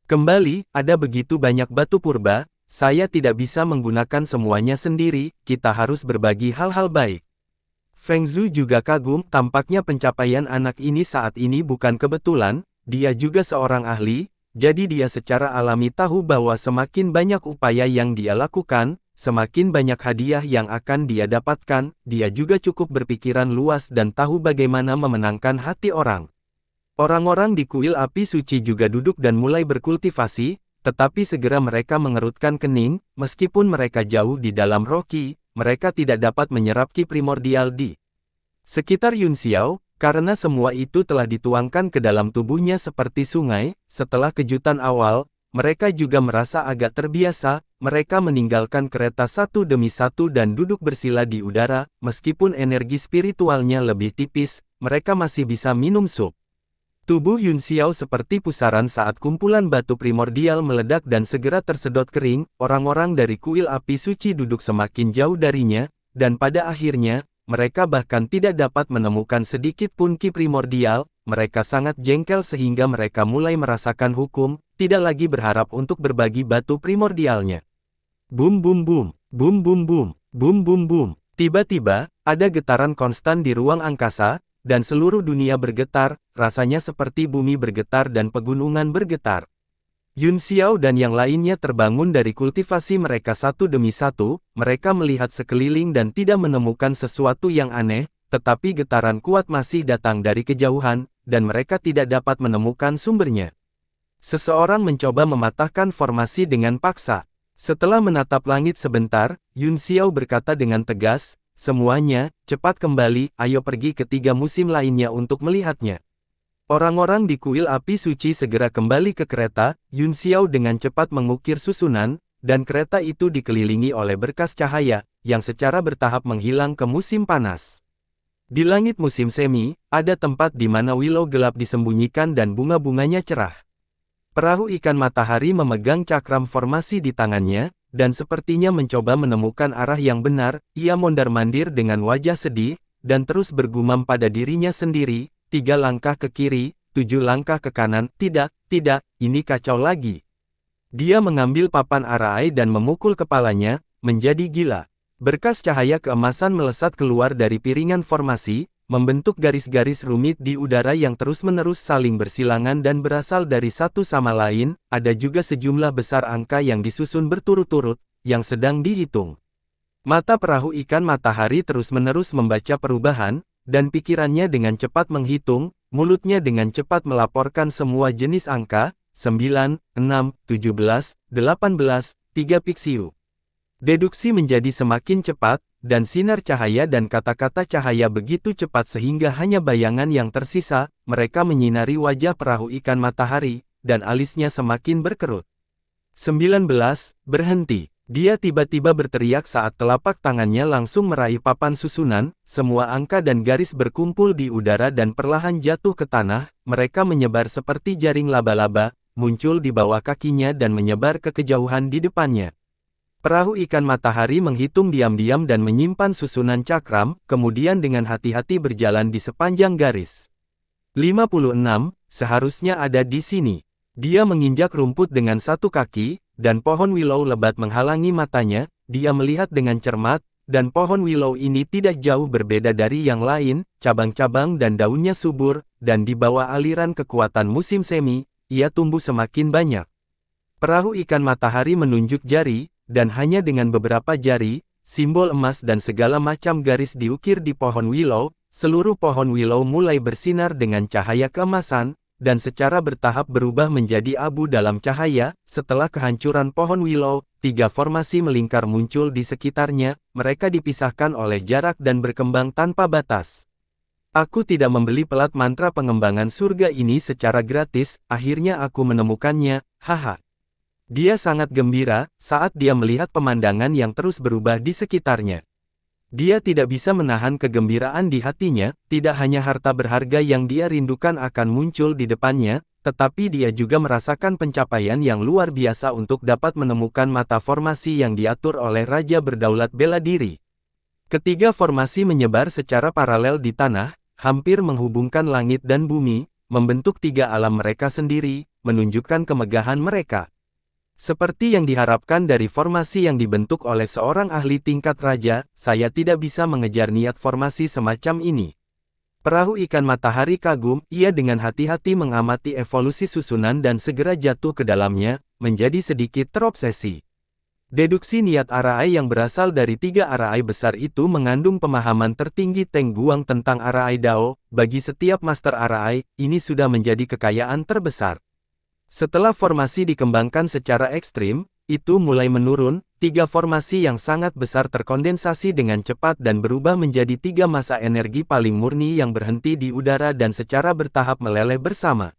Kembali, ada begitu banyak batu purba, saya tidak bisa menggunakan semuanya sendiri, kita harus berbagi hal-hal baik. Feng Zhu juga kagum, tampaknya pencapaian anak ini saat ini bukan kebetulan, dia juga seorang ahli, jadi dia secara alami tahu bahwa semakin banyak upaya yang dia lakukan, semakin banyak hadiah yang akan dia dapatkan, dia juga cukup berpikiran luas dan tahu bagaimana memenangkan hati orang. Orang-orang di kuil api suci juga duduk dan mulai berkultivasi, tetapi segera mereka mengerutkan kening, meskipun mereka jauh di dalam roh Qi, mereka tidak dapat menyerap Qi primordial di sekitar Yun Xiao, karena semua itu telah dituangkan ke dalam tubuhnya seperti sungai. Setelah kejutan awal, mereka juga merasa agak terbiasa, mereka meninggalkan kereta satu demi satu dan duduk bersila di udara, meskipun energi spiritualnya lebih tipis, mereka masih bisa minum sup. Tubuh Yun Xiao seperti pusaran saat kumpulan batu primordial meledak dan segera tersedot kering, orang-orang dari kuil api suci duduk semakin jauh darinya, dan pada akhirnya, mereka bahkan tidak dapat menemukan sedikit pun Qi primordial, mereka sangat jengkel sehingga mereka mulai merasakan hukum, tidak lagi berharap untuk berbagi batu primordialnya. Boom boom boom, boom boom boom, boom boom boom. Tiba-tiba, ada getaran konstan di ruang angkasa, dan seluruh dunia bergetar, rasanya seperti bumi bergetar dan pegunungan bergetar. Yun Xiao dan yang lainnya terbangun dari kultivasi mereka satu demi satu, mereka melihat sekeliling dan tidak menemukan sesuatu yang aneh, tetapi getaran kuat masih datang dari kejauhan, dan mereka tidak dapat menemukan sumbernya. Seseorang mencoba mematahkan formasi dengan paksa. Setelah menatap langit sebentar, Yun Xiao berkata dengan tegas, semuanya, cepat kembali, ayo pergi ke 3 musim lainnya untuk melihatnya. Orang-orang di kuil api suci segera kembali ke kereta, Yun Xiao dengan cepat mengukir susunan, dan kereta itu dikelilingi oleh berkas cahaya, yang secara bertahap menghilang ke musim panas. Di langit musim semi, ada tempat di mana Willow gelap disembunyikan dan bunga-bunganya cerah. Perahu ikan matahari memegang cakram formasi di tangannya, dan sepertinya mencoba menemukan arah yang benar, ia mondar-mandir dengan wajah sedih, dan terus bergumam pada dirinya sendiri, 3 langkah ke kiri, 7 langkah ke kanan, tidak, ini kacau lagi. Dia mengambil papan arai dan memukul kepalanya, menjadi gila. Berkas cahaya keemasan melesat keluar dari piringan formasi, membentuk garis-garis rumit di udara yang terus-menerus saling bersilangan dan berasal dari satu sama lain. Ada juga sejumlah besar angka yang disusun berturut-turut, yang sedang dihitung. Mata perahu ikan matahari terus-menerus membaca perubahan, dan pikirannya dengan cepat menghitung, mulutnya dengan cepat melaporkan semua jenis angka, 9, 6, 17, 18, 3 piksiu. Deduksi menjadi semakin cepat, dan sinar cahaya dan kata-kata cahaya begitu cepat sehingga hanya bayangan yang tersisa. Mereka menyinari wajah perahu ikan matahari, dan alisnya semakin berkerut. 19, berhenti. Dia tiba-tiba berteriak saat telapak tangannya langsung meraih papan susunan, semua angka dan garis berkumpul di udara dan perlahan jatuh ke tanah. Mereka menyebar seperti jaring laba-laba, muncul di bawah kakinya dan menyebar ke kejauhan di depannya. Perahu ikan matahari menghitung diam-diam dan menyimpan susunan cakram, kemudian dengan hati-hati berjalan di sepanjang garis. 56, seharusnya ada di sini. Dia menginjak rumput dengan satu kaki, dan pohon willow lebat menghalangi matanya. Dia melihat dengan cermat, dan pohon willow ini tidak jauh berbeda dari yang lain, cabang-cabang dan daunnya subur, dan di bawah aliran kekuatan musim semi, ia tumbuh semakin banyak. Perahu ikan matahari menunjuk jari, dan hanya dengan beberapa jari, simbol emas dan segala macam garis diukir di pohon willow. Seluruh pohon willow mulai bersinar dengan cahaya keemasan, dan secara bertahap berubah menjadi abu dalam cahaya. Setelah kehancuran pohon willow, 3 formasi melingkar muncul di sekitarnya. Mereka dipisahkan oleh jarak dan berkembang tanpa batas. Aku tidak membeli pelat mantra pengembangan surga ini secara gratis, akhirnya aku menemukannya, haha. Dia sangat gembira saat dia melihat pemandangan yang terus berubah di sekitarnya. Dia tidak bisa menahan kegembiraan di hatinya. Tidak hanya harta berharga yang dia rindukan akan muncul di depannya, tetapi dia juga merasakan pencapaian yang luar biasa untuk dapat menemukan mata formasi yang diatur oleh Raja Berdaulat Bela Diri. Ketiga formasi menyebar secara paralel di tanah, hampir menghubungkan langit dan bumi, membentuk 3 alam mereka sendiri, menunjukkan kemegahan mereka. Seperti yang diharapkan dari formasi yang dibentuk oleh seorang ahli tingkat raja, saya tidak bisa mengejar niat formasi semacam ini. Perahu ikan matahari kagum, ia dengan hati-hati mengamati evolusi susunan dan segera jatuh ke dalamnya, menjadi sedikit terobsesi. Deduksi niat Arai yang berasal dari 3 Arai besar itu mengandung pemahaman tertinggi Teng Guang tentang Arai Dao. Bagi setiap master Arai, ini sudah menjadi kekayaan terbesar. Setelah formasi dikembangkan secara ekstrim, itu mulai menurun. 3 formasi yang sangat besar terkondensasi dengan cepat dan berubah menjadi 3 massa energi paling murni yang berhenti di udara dan secara bertahap meleleh bersama.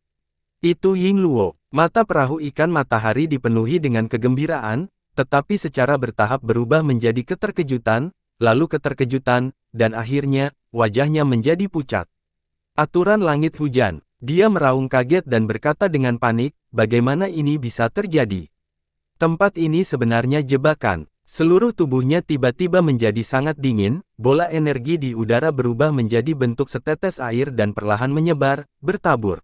Itu Ying Luo. Mata perahu ikan matahari dipenuhi dengan kegembiraan, tetapi secara bertahap berubah menjadi keterkejutan, lalu keterkejutan, dan akhirnya, wajahnya menjadi pucat. Aturan langit hujan. Dia meraung kaget dan berkata dengan panik, bagaimana ini bisa terjadi? Tempat ini sebenarnya jebakan. Seluruh tubuhnya tiba-tiba menjadi sangat dingin, bola energi di udara berubah menjadi bentuk setetes air dan perlahan menyebar, bertabur.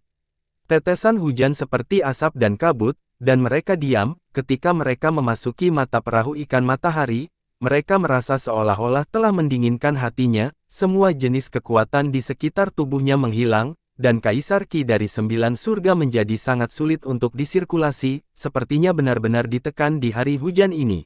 Tetesan hujan seperti asap dan kabut, dan mereka diam. Ketika mereka memasuki mata perahu ikan matahari, mereka merasa seolah-olah telah mendinginkan hatinya. Semua jenis kekuatan di sekitar tubuhnya menghilang, dan Kaisar Qi dari 9 surga menjadi sangat sulit untuk disirkulasi, sepertinya benar-benar ditekan di hari hujan ini.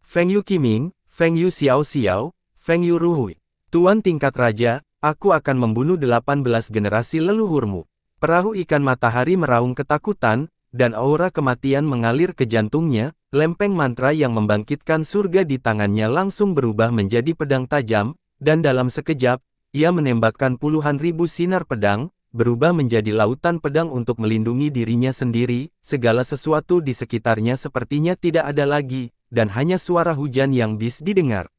Feng Yu Qiming, Feng Yu Xiao Xiao, Feng Yu Ruhui. Tuan tingkat raja, aku akan membunuh 18 generasi leluhurmu. Perahu ikan matahari meraung ketakutan, dan aura kematian mengalir ke jantungnya. Lempeng mantra yang membangkitkan surga di tangannya langsung berubah menjadi pedang tajam, dan dalam sekejap, ia menembakkan puluhan ribu sinar pedang, berubah menjadi lautan pedang untuk melindungi dirinya sendiri. Segala sesuatu di sekitarnya sepertinya tidak ada lagi, dan hanya suara hujan yang bis didengar.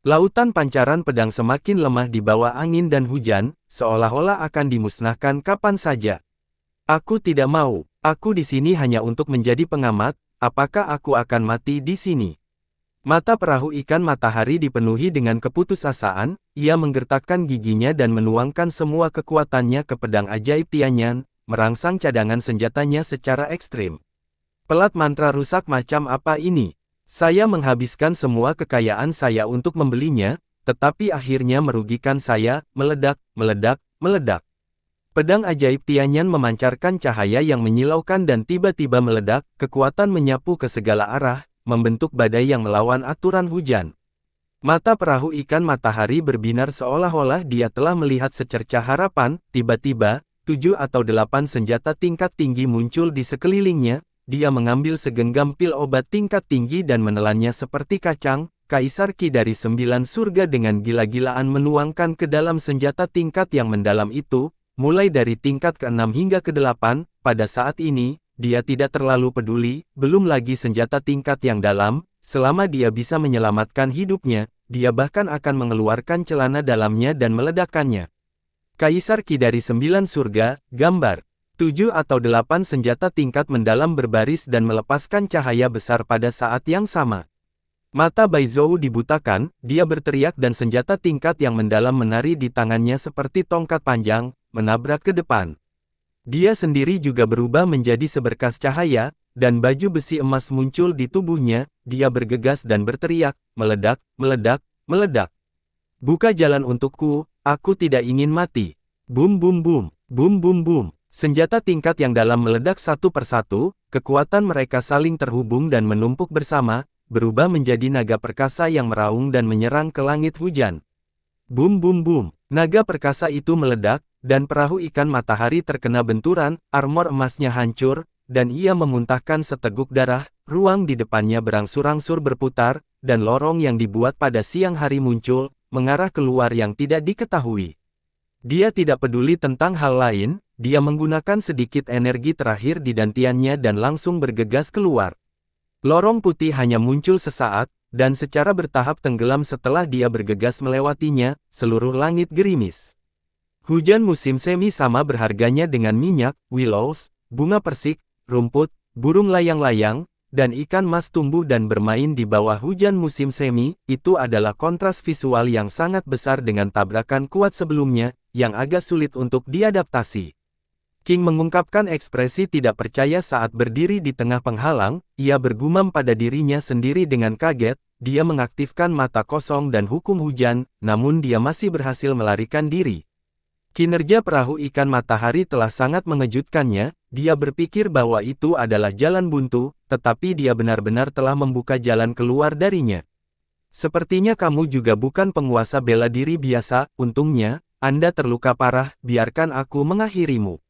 Lautan pancaran pedang semakin lemah di bawah angin dan hujan, seolah-olah akan dimusnahkan kapan saja. Aku tidak mau. Aku di sini hanya untuk menjadi pengamat. Apakah aku akan mati di sini? Mata perahu ikan matahari dipenuhi dengan keputusasaan. Ia menggertakkan giginya dan menuangkan semua kekuatannya ke pedang ajaib Tianyan, merangsang cadangan senjatanya secara ekstrim. Pelat mantra rusak macam apa ini? Saya menghabiskan semua kekayaan saya untuk membelinya, tetapi akhirnya merugikan saya, meledak, meledak, meledak. Pedang ajaib Tianyan memancarkan cahaya yang menyilaukan dan tiba-tiba meledak, kekuatan menyapu ke segala arah, membentuk badai yang melawan aturan hujan. Mata perahu ikan matahari berbinar seolah-olah dia telah melihat secercah harapan, tiba-tiba, 7 atau 8 senjata tingkat tinggi muncul di sekelilingnya, dia mengambil segenggam pil obat tingkat tinggi dan menelannya seperti kacang. Kaisar Qi dari 9 surga dengan gila-gilaan menuangkan ke dalam senjata tingkat yang mendalam itu, mulai dari tingkat ke-6 hingga ke-8, pada saat ini, dia tidak terlalu peduli, belum lagi senjata tingkat yang dalam, selama dia bisa menyelamatkan hidupnya, dia bahkan akan mengeluarkan celana dalamnya dan meledakkannya. Kaisar Qi dari 9 surga, gambar 7 atau 8 senjata tingkat mendalam berbaris dan melepaskan cahaya besar pada saat yang sama. Mata Bai Zhou dibutakan, dia berteriak dan senjata tingkat yang mendalam menari di tangannya seperti tongkat panjang, menabrak ke depan. Dia sendiri juga berubah menjadi seberkas cahaya, dan baju besi emas muncul di tubuhnya, dia bergegas dan berteriak, meledak, meledak, meledak. Buka jalan untukku, aku tidak ingin mati. Bum bum bum, bum bum bum. Senjata tingkat yang dalam meledak satu persatu, kekuatan mereka saling terhubung dan menumpuk bersama, berubah menjadi naga perkasa yang meraung dan menyerang ke langit hujan. Bum bum bum, naga perkasa itu meledak, dan perahu ikan matahari terkena benturan, armor emasnya hancur, dan ia memuntahkan seteguk darah, ruang di depannya berangsur-angsur berputar, dan lorong yang dibuat pada siang hari muncul, mengarah keluar yang tidak diketahui. Dia tidak peduli tentang hal lain, dia menggunakan sedikit energi terakhir di dantiannya dan langsung bergegas keluar. Lorong putih hanya muncul sesaat, dan secara bertahap tenggelam setelah dia bergegas melewatinya, seluruh langit gerimis. Hujan musim semi sama berharganya dengan minyak, willows, bunga persik, rumput, burung layang-layang, dan ikan mas tumbuh dan bermain di bawah hujan musim semi. Itu adalah kontras visual yang sangat besar dengan tabrakan kuat sebelumnya, yang agak sulit untuk diadaptasi. King mengungkapkan ekspresi tidak percaya saat berdiri di tengah penghalang, ia bergumam pada dirinya sendiri dengan kaget, dia mengaktifkan mata kosong dan hukum hujan, namun dia masih berhasil melarikan diri. Kinerja perahu ikan matahari telah sangat mengejutkannya, dia berpikir bahwa itu adalah jalan buntu, tetapi dia benar-benar telah membuka jalan keluar darinya. Sepertinya kamu juga bukan penguasa bela diri biasa, untungnya, Anda terluka parah, biarkan aku mengakhirimu.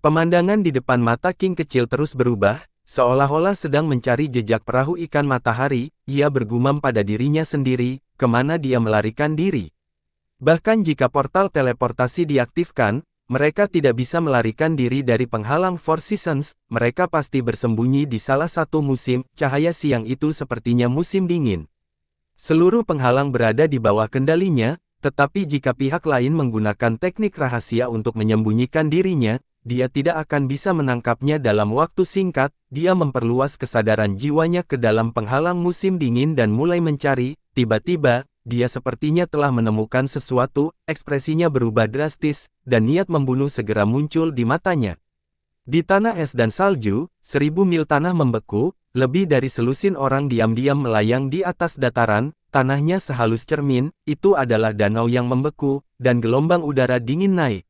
Pemandangan di depan mata King kecil terus berubah, seolah-olah sedang mencari jejak perahu ikan matahari, ia bergumam pada dirinya sendiri, kemana dia melarikan diri. Bahkan jika portal teleportasi diaktifkan, mereka tidak bisa melarikan diri dari penghalang Four Seasons, mereka pasti bersembunyi di salah satu musim, cahaya siang itu sepertinya musim dingin. Seluruh penghalang berada di bawah kendalinya, tetapi jika pihak lain menggunakan teknik rahasia untuk menyembunyikan dirinya, dia tidak akan bisa menangkapnya dalam waktu singkat, dia memperluas kesadaran jiwanya ke dalam penghalang musim dingin dan mulai mencari, tiba-tiba, dia sepertinya telah menemukan sesuatu, ekspresinya berubah drastis, dan niat membunuh segera muncul di matanya. Di tanah es dan salju, 1000 mil tanah membeku, lebih dari selusin orang diam-diam melayang di atas dataran, tanahnya sehalus cermin, itu adalah danau yang membeku, dan gelombang udara dingin naik.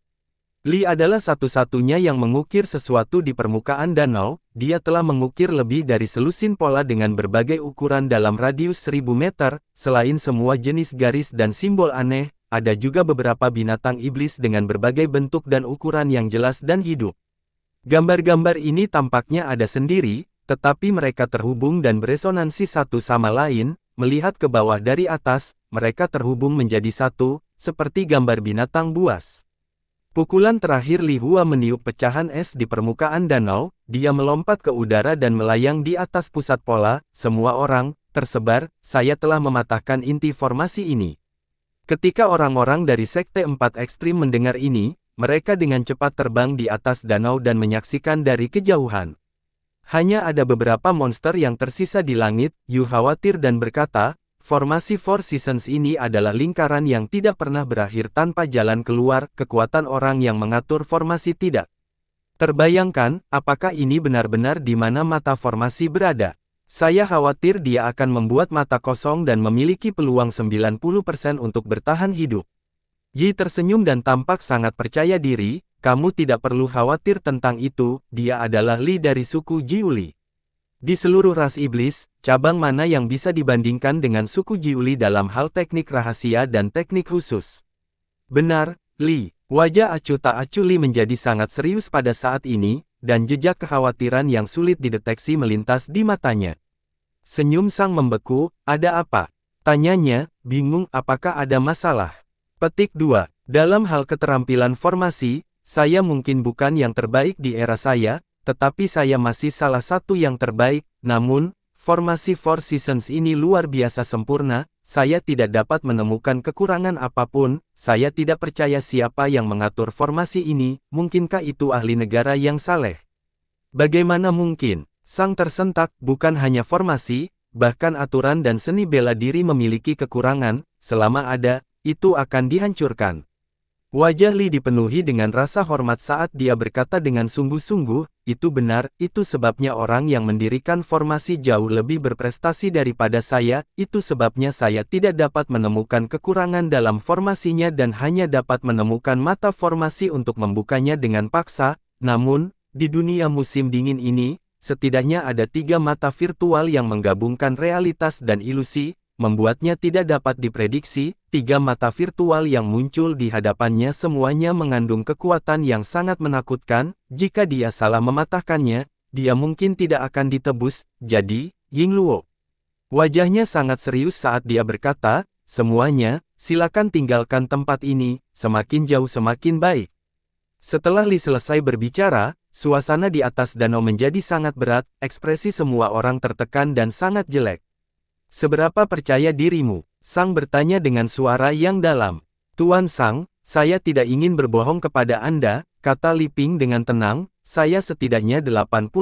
Li adalah satu-satunya yang mengukir sesuatu di permukaan danau, dia telah mengukir lebih dari selusin pola dengan berbagai ukuran dalam radius 1000 meter, selain semua jenis garis dan simbol aneh, ada juga beberapa binatang iblis dengan berbagai bentuk dan ukuran yang jelas dan hidup. Gambar-gambar ini tampaknya ada sendiri, tetapi mereka terhubung dan beresonansi satu sama lain, melihat ke bawah dari atas, mereka terhubung menjadi satu, seperti gambar binatang buas. Pukulan terakhir Li Hua meniup pecahan es di permukaan danau, dia melompat ke udara dan melayang di atas pusat pola, semua orang, tersebar, saya telah mematahkan inti formasi ini. Ketika orang-orang dari Sekte 4 Ekstrim mendengar ini, mereka dengan cepat terbang di atas danau dan menyaksikan dari kejauhan. Hanya ada beberapa monster yang tersisa di langit, Yu khawatir dan berkata, formasi Four Seasons ini adalah lingkaran yang tidak pernah berakhir tanpa jalan keluar, kekuatan orang yang mengatur formasi tidak terbayangkan, apakah ini benar-benar di mana mata formasi berada. Saya khawatir dia akan membuat mata kosong dan memiliki peluang 90% untuk bertahan hidup. Yi tersenyum dan tampak sangat percaya diri, kamu tidak perlu khawatir tentang itu, dia adalah Li dari suku Jiuli. Di seluruh ras iblis, cabang mana yang bisa dibandingkan dengan suku Jiuli dalam hal teknik rahasia dan teknik khusus? Benar, Li. Wajah acuh tak acuh Li menjadi sangat serius pada saat ini, dan jejak kekhawatiran yang sulit dideteksi melintas di matanya. Senyum Sang membeku, ada apa? Tanyanya, bingung apakah ada masalah. Petik 2. Dalam hal keterampilan formasi, saya mungkin bukan yang terbaik di era saya, tetapi saya masih salah satu yang terbaik, namun, formasi Four Seasons ini luar biasa sempurna, saya tidak dapat menemukan kekurangan apapun, saya tidak percaya siapa yang mengatur formasi ini, mungkinkah itu ahli negara yang saleh? Bagaimana mungkin? Sang tersentak, bukan hanya formasi, bahkan aturan dan seni bela diri memiliki kekurangan, selama ada, itu akan dihancurkan. Wajah Li dipenuhi dengan rasa hormat saat dia berkata dengan sungguh-sungguh, itu benar, itu sebabnya orang yang mendirikan formasi jauh lebih berprestasi daripada saya, itu sebabnya saya tidak dapat menemukan kekurangan dalam formasinya dan hanya dapat menemukan mata formasi untuk membukanya dengan paksa, namun, di dunia musim dingin ini, setidaknya ada 3 mata virtual yang menggabungkan realitas dan ilusi, membuatnya tidak dapat diprediksi. 3 mata virtual yang muncul di hadapannya semuanya mengandung kekuatan yang sangat menakutkan, jika dia salah mematahkannya, dia mungkin tidak akan ditebus, jadi, Yingluo. Wajahnya sangat serius saat dia berkata, semuanya, silakan tinggalkan tempat ini, semakin jauh semakin baik. Setelah Li selesai berbicara, suasana di atas danau menjadi sangat berat, ekspresi semua orang tertekan dan sangat jelek. Seberapa percaya dirimu? Sang bertanya dengan suara yang dalam. Tuan Sang, saya tidak ingin berbohong kepada Anda, kata Li Ping dengan tenang, saya setidaknya 80%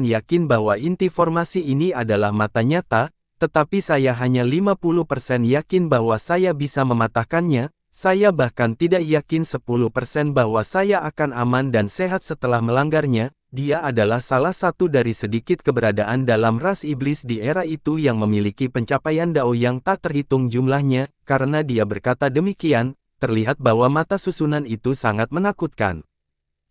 yakin bahwa inti formasi ini adalah mata nyata, tetapi saya hanya 50% yakin bahwa saya bisa mematahkannya, saya bahkan tidak yakin 10% bahwa saya akan aman dan sehat setelah melanggarnya. Dia adalah salah satu dari sedikit keberadaan dalam ras iblis di era itu yang memiliki pencapaian dao yang tak terhitung jumlahnya, karena dia berkata demikian, terlihat bahwa mata susunan itu sangat menakutkan.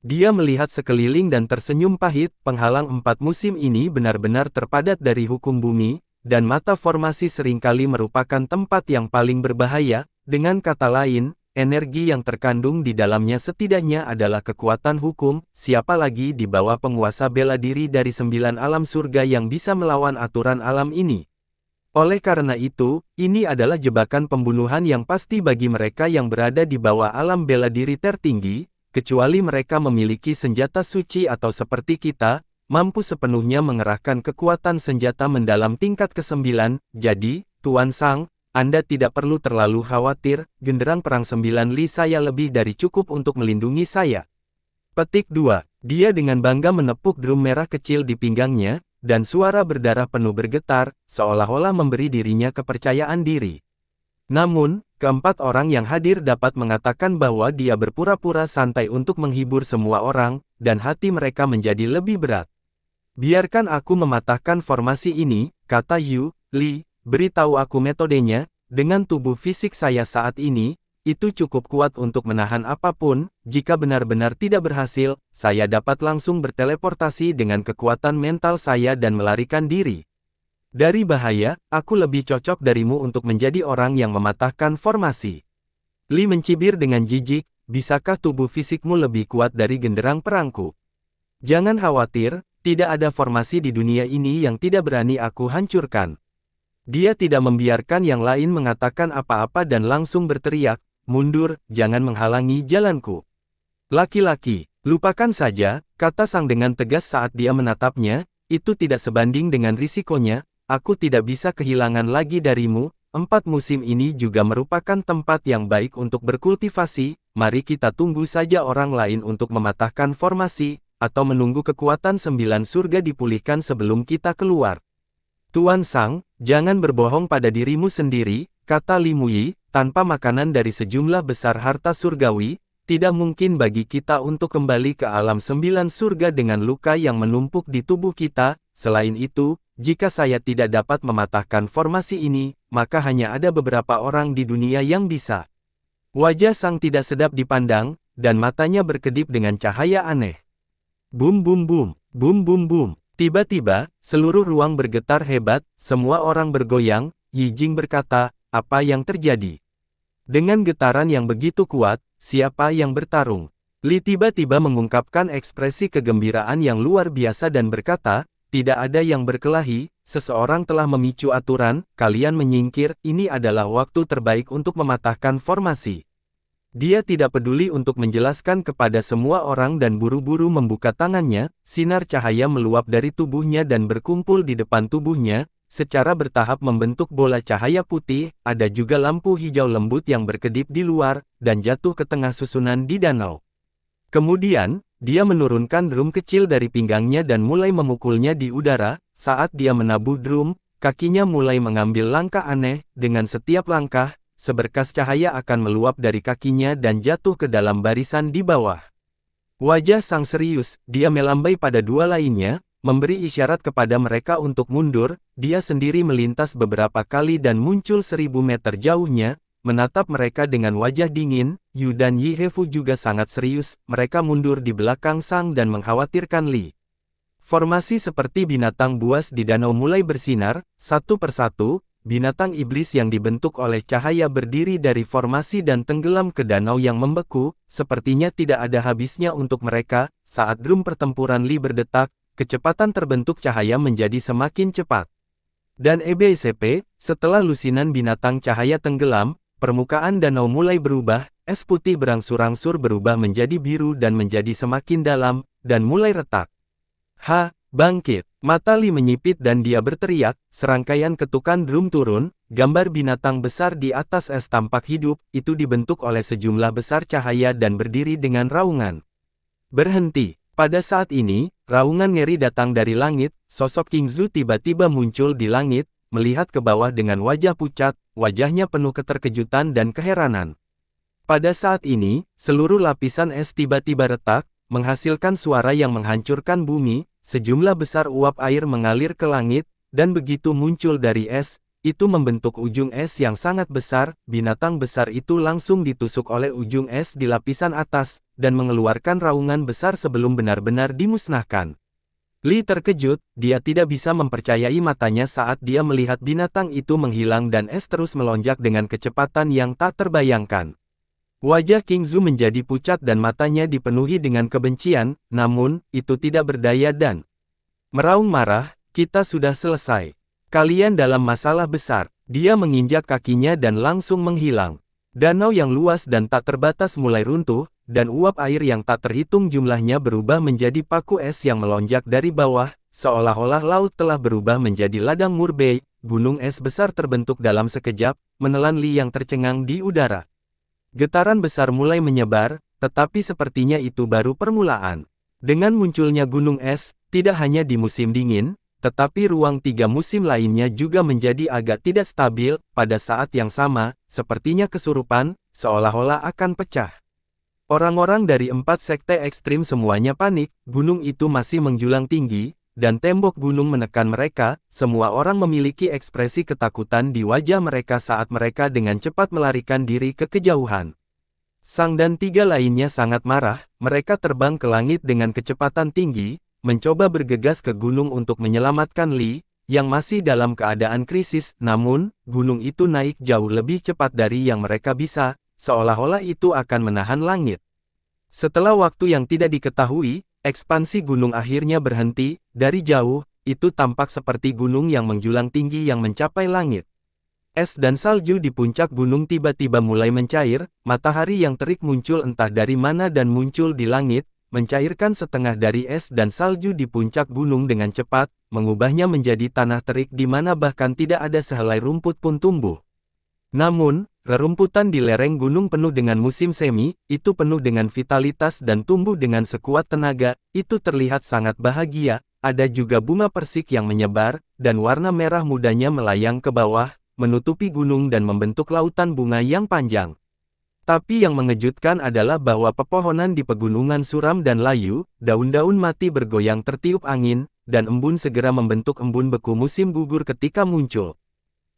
Dia melihat sekeliling dan tersenyum pahit, penghalang 4 musim ini benar-benar terpadat dari hukum bumi, dan mata formasi seringkali merupakan tempat yang paling berbahaya, dengan kata lain, energi yang terkandung di dalamnya setidaknya adalah kekuatan hukum, siapa lagi di bawah penguasa bela diri dari 9 alam surga yang bisa melawan aturan alam ini. Oleh karena itu, ini adalah jebakan pembunuhan yang pasti bagi mereka yang berada di bawah alam bela diri tertinggi, kecuali mereka memiliki senjata suci atau seperti kita, mampu sepenuhnya mengerahkan kekuatan senjata mendalam tingkat ke-9, jadi, Tuan Sang, Anda tidak perlu terlalu khawatir, genderang perang 9 Li saya lebih dari cukup untuk melindungi saya. Petik 2. Dia dengan bangga menepuk drum merah kecil di pinggangnya, dan suara berdarah penuh bergetar, seolah-olah memberi dirinya kepercayaan diri. Namun, keempat orang yang hadir dapat mengatakan bahwa dia berpura-pura santai untuk menghibur semua orang, dan hati mereka menjadi lebih berat. Biarkan aku mematahkan formasi ini, kata Yu Li. Beritahu aku metodenya, dengan tubuh fisik saya saat ini, itu cukup kuat untuk menahan apapun, jika benar-benar tidak berhasil, saya dapat langsung berteleportasi dengan kekuatan mental saya dan melarikan diri. Dari bahaya, aku lebih cocok darimu untuk menjadi orang yang mematahkan formasi. Li mencibir dengan jijik, bisakah tubuh fisikmu lebih kuat dari genderang perangku? Jangan khawatir, tidak ada formasi di dunia ini yang tidak berani aku hancurkan. Dia tidak membiarkan yang lain mengatakan apa-apa dan langsung berteriak, mundur, jangan menghalangi jalanku. Laki-laki, lupakan saja, kata Sang dengan tegas saat dia menatapnya, itu tidak sebanding dengan risikonya, aku tidak bisa kehilangan lagi darimu, 4 musim ini juga merupakan tempat yang baik untuk berkultivasi, mari kita tunggu saja orang lain untuk mematahkan formasi, atau menunggu kekuatan 9 surga dipulihkan sebelum kita keluar. Tuan Sang, jangan berbohong pada dirimu sendiri, kata Li Muyi, tanpa makanan dari sejumlah besar harta surgawi, tidak mungkin bagi kita untuk kembali ke alam 9 surga dengan luka yang menumpuk di tubuh kita, selain itu, jika saya tidak dapat mematahkan formasi ini, maka hanya ada beberapa orang di dunia yang bisa. Wajah sang tidak sedap dipandang, dan matanya berkedip dengan cahaya aneh. Bum bum bum, bum bum bum. Tiba-tiba, seluruh ruang bergetar hebat, semua orang bergoyang. Yi Jing berkata, apa yang terjadi? Dengan getaran yang begitu kuat, siapa yang bertarung? Li tiba-tiba mengungkapkan ekspresi kegembiraan yang luar biasa dan berkata, tidak ada yang berkelahi, seseorang telah memicu aturan, kalian menyingkir, ini adalah waktu terbaik untuk mematahkan formasi. Dia tidak peduli untuk menjelaskan kepada semua orang dan buru-buru membuka tangannya, sinar cahaya meluap dari tubuhnya dan berkumpul di depan tubuhnya, secara bertahap membentuk bola cahaya putih, ada juga lampu hijau lembut yang berkedip di luar, dan jatuh ke tengah susunan di danau. Kemudian, dia menurunkan drum kecil dari pinggangnya dan mulai memukulnya di udara. Saat dia menabuh drum, kakinya mulai mengambil langkah aneh. Dengan setiap langkah, seberkas cahaya akan meluap dari kakinya dan jatuh ke dalam barisan di bawah. Wajah sang serius, dia melambai pada dua lainnya, memberi isyarat kepada mereka untuk mundur. Dia sendiri melintas beberapa kali dan muncul 1000 meter jauhnya, menatap mereka dengan wajah dingin. Yu dan Yi Hefu juga sangat serius, mereka mundur di belakang Sang dan mengkhawatirkan Li. Formasi seperti binatang buas di danau mulai bersinar, satu persatu, binatang iblis yang dibentuk oleh cahaya berdiri dari formasi dan tenggelam ke danau yang membeku, sepertinya tidak ada habisnya untuk mereka. Saat drum pertempuran Li berdetak, kecepatan terbentuk cahaya menjadi semakin cepat. Dan EBCP, setelah lusinan binatang cahaya tenggelam, permukaan danau mulai berubah, es putih berangsur-angsur berubah menjadi biru dan menjadi semakin dalam, dan mulai retak. Ha, bangkit! Mata Li menyipit dan dia berteriak, serangkaian ketukan drum turun, gambar binatang besar di atas es tampak hidup, itu dibentuk oleh sejumlah besar cahaya dan berdiri dengan raungan. Berhenti! Pada saat ini, raungan ngeri datang dari langit, sosok King Zhu tiba-tiba muncul di langit, melihat ke bawah dengan wajah pucat, wajahnya penuh keterkejutan dan keheranan. Pada saat ini, seluruh lapisan es tiba-tiba retak, menghasilkan suara yang menghancurkan bumi, sejumlah besar uap air mengalir ke langit, dan begitu muncul dari es, itu membentuk ujung es yang sangat besar. Binatang besar itu langsung ditusuk oleh ujung es di lapisan atas, dan mengeluarkan raungan besar sebelum benar-benar dimusnahkan. Li terkejut, dia tidak bisa mempercayai matanya saat dia melihat binatang itu menghilang dan es terus melonjak dengan kecepatan yang tak terbayangkan. Wajah King Zhu menjadi pucat dan matanya dipenuhi dengan kebencian, namun, itu tidak berdaya dan meraung marah, kita sudah selesai. Kalian dalam masalah besar. Dia menginjak kakinya dan langsung menghilang. Danau yang luas dan tak terbatas mulai runtuh, dan uap air yang tak terhitung jumlahnya berubah menjadi paku es yang melonjak dari bawah, seolah-olah laut telah berubah menjadi ladang murbei. Gunung es besar terbentuk dalam sekejap, menelan Li yang tercengang di udara. Getaran besar mulai menyebar, tetapi sepertinya itu baru permulaan. Dengan munculnya gunung es, tidak hanya di musim dingin, tetapi ruang 3 musim lainnya juga menjadi agak tidak stabil. Pada saat yang sama, sepertinya kesurupan, seolah-olah akan pecah. Orang-orang dari 4 sekte ekstrim semuanya panik, gunung itu masih menjulang tinggi, dan tembok gunung menekan mereka. Semua orang memiliki ekspresi ketakutan di wajah mereka saat mereka dengan cepat melarikan diri ke kejauhan. Sang dan 3 lainnya sangat marah, mereka terbang ke langit dengan kecepatan tinggi, mencoba bergegas ke gunung untuk menyelamatkan Li, yang masih dalam keadaan krisis. Namun, gunung itu naik jauh lebih cepat dari yang mereka bisa, seolah-olah itu akan menahan langit. Setelah waktu yang tidak diketahui, ekspansi gunung akhirnya berhenti. Dari jauh, itu tampak seperti gunung yang menjulang tinggi yang mencapai langit. Es dan salju di puncak gunung tiba-tiba mulai mencair, matahari yang terik muncul entah dari mana dan muncul di langit, mencairkan setengah dari es dan salju di puncak gunung dengan cepat, mengubahnya menjadi tanah terik di mana bahkan tidak ada sehelai rumput pun tumbuh. Namun, rerumputan di lereng gunung penuh dengan musim semi, itu penuh dengan vitalitas dan tumbuh dengan sekuat tenaga, itu terlihat sangat bahagia. Ada juga bunga persik yang menyebar, dan warna merah mudanya melayang ke bawah, menutupi gunung dan membentuk lautan bunga yang panjang. Tapi yang mengejutkan adalah bahwa pepohonan di pegunungan suram dan layu, daun-daun mati bergoyang tertiup angin, dan embun segera membentuk embun beku musim gugur ketika muncul.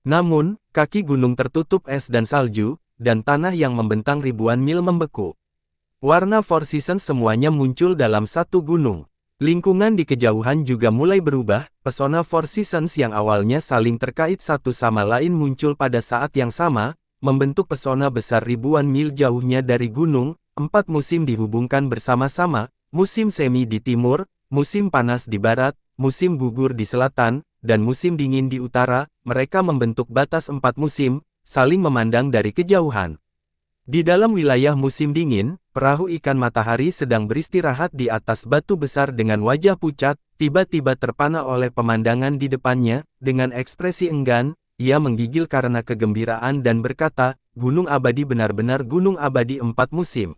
Namun, kaki gunung tertutup es dan salju, dan tanah yang membentang ribuan mil membeku. Warna Four Seasons semuanya muncul dalam satu gunung. Lingkungan di kejauhan juga mulai berubah, pesona Four Seasons yang awalnya saling terkait satu sama lain muncul pada saat yang sama, membentuk pesona besar ribuan mil jauhnya dari gunung. 4 musim dihubungkan bersama-sama, musim semi di timur, musim panas di barat, musim gugur di selatan, dan musim dingin di utara. Mereka membentuk batas 4 musim, saling memandang dari kejauhan. Di dalam wilayah musim dingin, perahu ikan matahari sedang beristirahat di atas batu besar dengan wajah pucat, tiba-tiba terpana oleh pemandangan di depannya. Dengan ekspresi enggan, ia menggigil karena kegembiraan dan berkata, "Gunung abadi benar-benar gunung abadi 4 musim."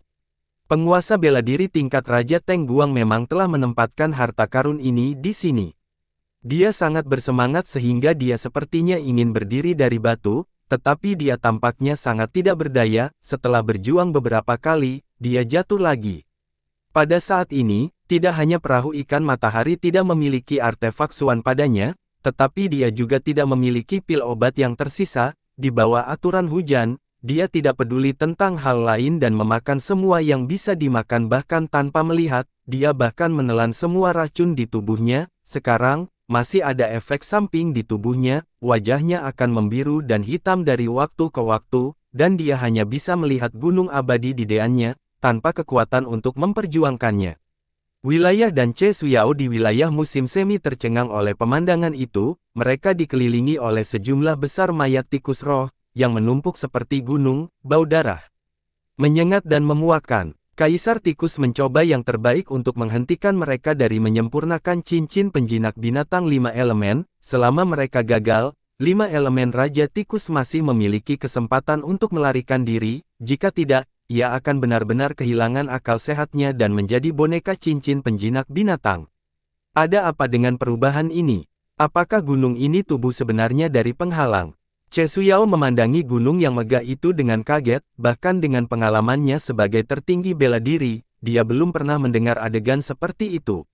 Penguasa bela diri tingkat Raja Teng Guang memang telah menempatkan harta karun ini di sini. Dia sangat bersemangat sehingga dia sepertinya ingin berdiri dari batu, tetapi dia tampaknya sangat tidak berdaya. Setelah berjuang beberapa kali, dia jatuh lagi. Pada saat ini, tidak hanya perahu ikan matahari tidak memiliki artefak Suan padanya, tetapi dia juga tidak memiliki pil obat yang tersisa. Di bawah aturan hujan, dia tidak peduli tentang hal lain dan memakan semua yang bisa dimakan bahkan tanpa melihat. Dia bahkan menelan semua racun di tubuhnya. Sekarang, masih ada efek samping di tubuhnya, wajahnya akan membiru dan hitam dari waktu ke waktu, dan dia hanya bisa melihat gunung abadi di deannya, tanpa kekuatan untuk memperjuangkannya. Wilayah dan Che Suyao di wilayah musim semi tercengang oleh pemandangan itu. Mereka dikelilingi oleh sejumlah besar mayat tikus roh, yang menumpuk seperti gunung, bau darah menyengat dan memuakkan. Kaisar Tikus mencoba yang terbaik untuk menghentikan mereka dari menyempurnakan cincin penjinak binatang 5 elemen. Selama mereka gagal, 5 elemen Raja Tikus masih memiliki kesempatan untuk melarikan diri. Jika tidak, ia akan benar-benar kehilangan akal sehatnya dan menjadi boneka cincin penjinak binatang. Ada apa dengan perubahan ini? Apakah gunung ini tubuh sebenarnya dari penghalang? Che Suyao memandangi gunung yang megah itu dengan kaget, bahkan dengan pengalamannya sebagai tertinggi bela diri, dia belum pernah mendengar adegan seperti itu.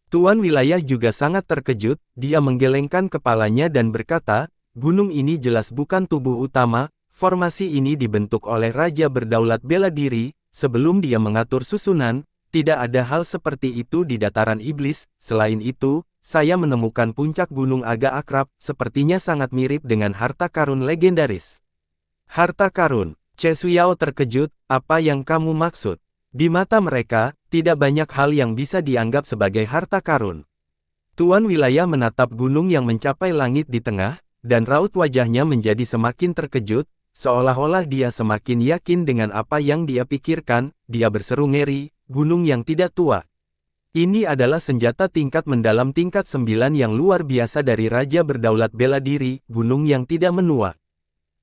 Tuan wilayah juga sangat terkejut, dia menggelengkan kepalanya dan berkata, "Gunung ini jelas bukan tubuh utama, formasi ini dibentuk oleh Raja Berdaulat Bela Diri." Sebelum dia mengatur susunan, tidak ada hal seperti itu di dataran iblis. Selain itu, saya menemukan puncak gunung agak akrab, sepertinya sangat mirip dengan harta karun legendaris. Harta karun? Che Suyao terkejut, apa yang kamu maksud? Di mata mereka, tidak banyak hal yang bisa dianggap sebagai harta karun. Tuan wilayah menatap gunung yang mencapai langit di tengah, dan raut wajahnya menjadi semakin terkejut, seolah-olah dia semakin yakin dengan apa yang dia pikirkan. Dia berseru ngeri, gunung yang tidak tua. Ini adalah senjata tingkat mendalam tingkat 9 yang luar biasa dari Raja Berdaulat Bela Diri, gunung yang tidak menua.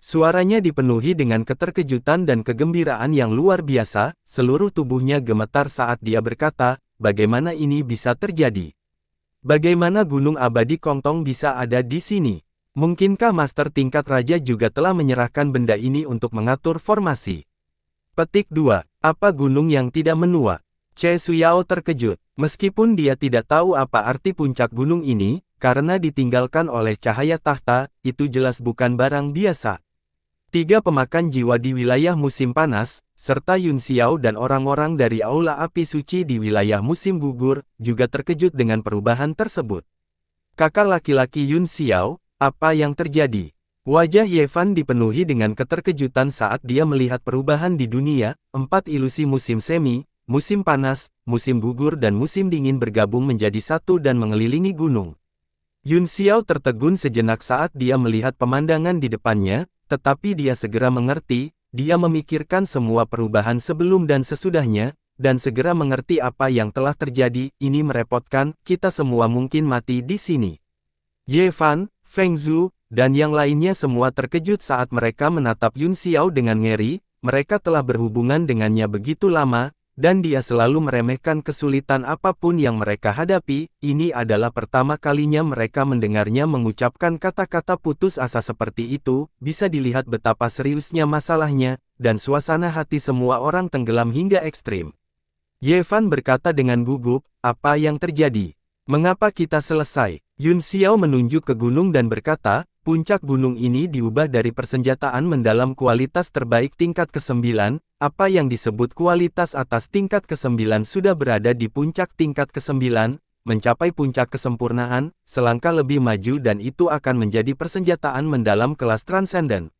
Suaranya dipenuhi dengan keterkejutan dan kegembiraan yang luar biasa, seluruh tubuhnya gemetar saat dia berkata, bagaimana ini bisa terjadi? Bagaimana gunung abadi Kongtong bisa ada di sini? Mungkinkah Master tingkat Raja juga telah menyerahkan benda ini untuk mengatur formasi? Petik 2. Apa gunung yang tidak menua? Che Suyao terkejut. Meskipun dia tidak tahu apa arti puncak gunung ini, karena ditinggalkan oleh cahaya tahta, itu jelas bukan barang biasa. 3 pemakan jiwa di wilayah musim panas, serta Yun Xiao dan orang-orang dari Aula Api Suci di wilayah musim gugur, juga terkejut dengan perubahan tersebut. Kakak laki-laki Yun Xiao, apa yang terjadi? Wajah Ye Fan dipenuhi dengan keterkejutan saat dia melihat perubahan di dunia. 4 ilusi musim semi, musim panas, musim gugur dan musim dingin bergabung menjadi satu dan mengelilingi gunung. Yun Xiao tertegun sejenak saat dia melihat pemandangan di depannya, tetapi dia segera mengerti. Dia memikirkan semua perubahan sebelum dan sesudahnya, dan segera mengerti apa yang telah terjadi. Ini merepotkan, kita semua mungkin mati di sini. Ye Fan, Feng Zhu, dan yang lainnya semua terkejut saat mereka menatap Yun Xiao dengan ngeri. Mereka telah berhubungan dengannya begitu lama, dan dia selalu meremehkan kesulitan apapun yang mereka hadapi. Ini adalah pertama kalinya mereka mendengarnya mengucapkan kata-kata putus asa seperti itu. Bisa dilihat betapa seriusnya masalahnya, dan suasana hati semua orang tenggelam hingga ekstrim. Ye Fan berkata dengan gugup, apa yang terjadi? Mengapa kita selesai? Yun Xiao menunjuk ke gunung dan berkata, puncak gunung ini diubah dari persenjataan mendalam kualitas terbaik tingkat ke-9, apa yang disebut kualitas atas tingkat ke-9 sudah berada di puncak tingkat ke-9, mencapai puncak kesempurnaan, selangkah lebih maju dan itu akan menjadi persenjataan mendalam kelas transenden.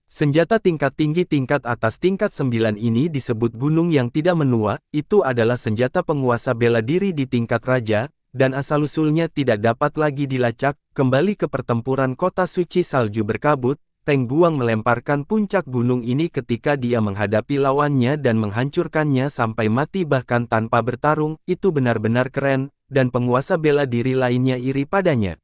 Senjata tingkat tinggi tingkat atas tingkat 9 ini disebut gunung yang tidak menua, itu adalah senjata penguasa bela diri di tingkat raja, dan asal-usulnya tidak dapat lagi dilacak. Kembali ke pertempuran kota suci salju berkabut, Teng Guang melemparkan puncak gunung ini ketika dia menghadapi lawannya dan menghancurkannya sampai mati bahkan tanpa bertarung, itu benar-benar keren, dan penguasa bela diri lainnya iri padanya.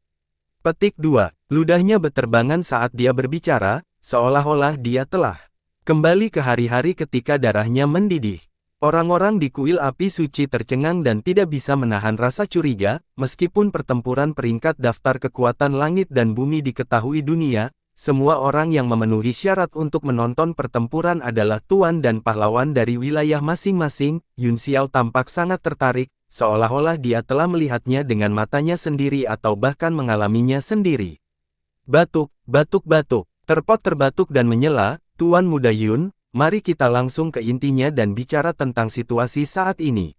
Petik 2. Ludahnya berterbangan saat dia berbicara, seolah-olah dia telah kembali ke hari-hari ketika darahnya mendidih. Orang-orang di kuil api suci tercengang dan tidak bisa menahan rasa curiga, meskipun pertempuran peringkat daftar kekuatan langit dan bumi diketahui dunia, semua orang yang memenuhi syarat untuk menonton pertempuran adalah tuan dan pahlawan dari wilayah masing-masing. Yun Xiao tampak sangat tertarik, seolah-olah dia telah melihatnya dengan matanya sendiri atau bahkan mengalaminya sendiri. Batuk, batuk, batuk, terbatuk dan menyela, Tuan Muda Yun. Mari kita langsung ke intinya dan bicara tentang situasi saat ini.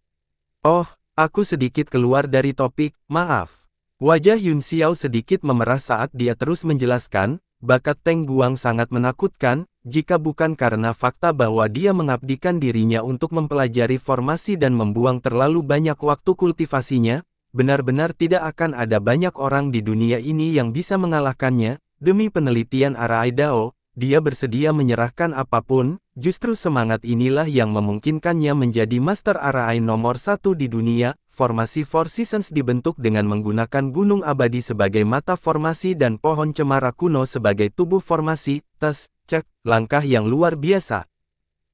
Oh, aku sedikit keluar dari topik, maaf. Wajah Yun Xiao sedikit memerah saat dia terus menjelaskan, bakat Teng Guang sangat menakutkan, jika bukan karena fakta bahwa dia mengabdikan dirinya untuk mempelajari formasi dan membuang terlalu banyak waktu kultivasinya, benar-benar tidak akan ada banyak orang di dunia ini yang bisa mengalahkannya. Demi penelitian Arai Dao, dia bersedia menyerahkan apapun. Justru semangat inilah yang memungkinkannya menjadi Master Arai nomor 1 di dunia. Formasi Four Seasons dibentuk dengan menggunakan gunung abadi sebagai mata formasi dan pohon cemara kuno sebagai tubuh formasi. Cek, langkah yang luar biasa.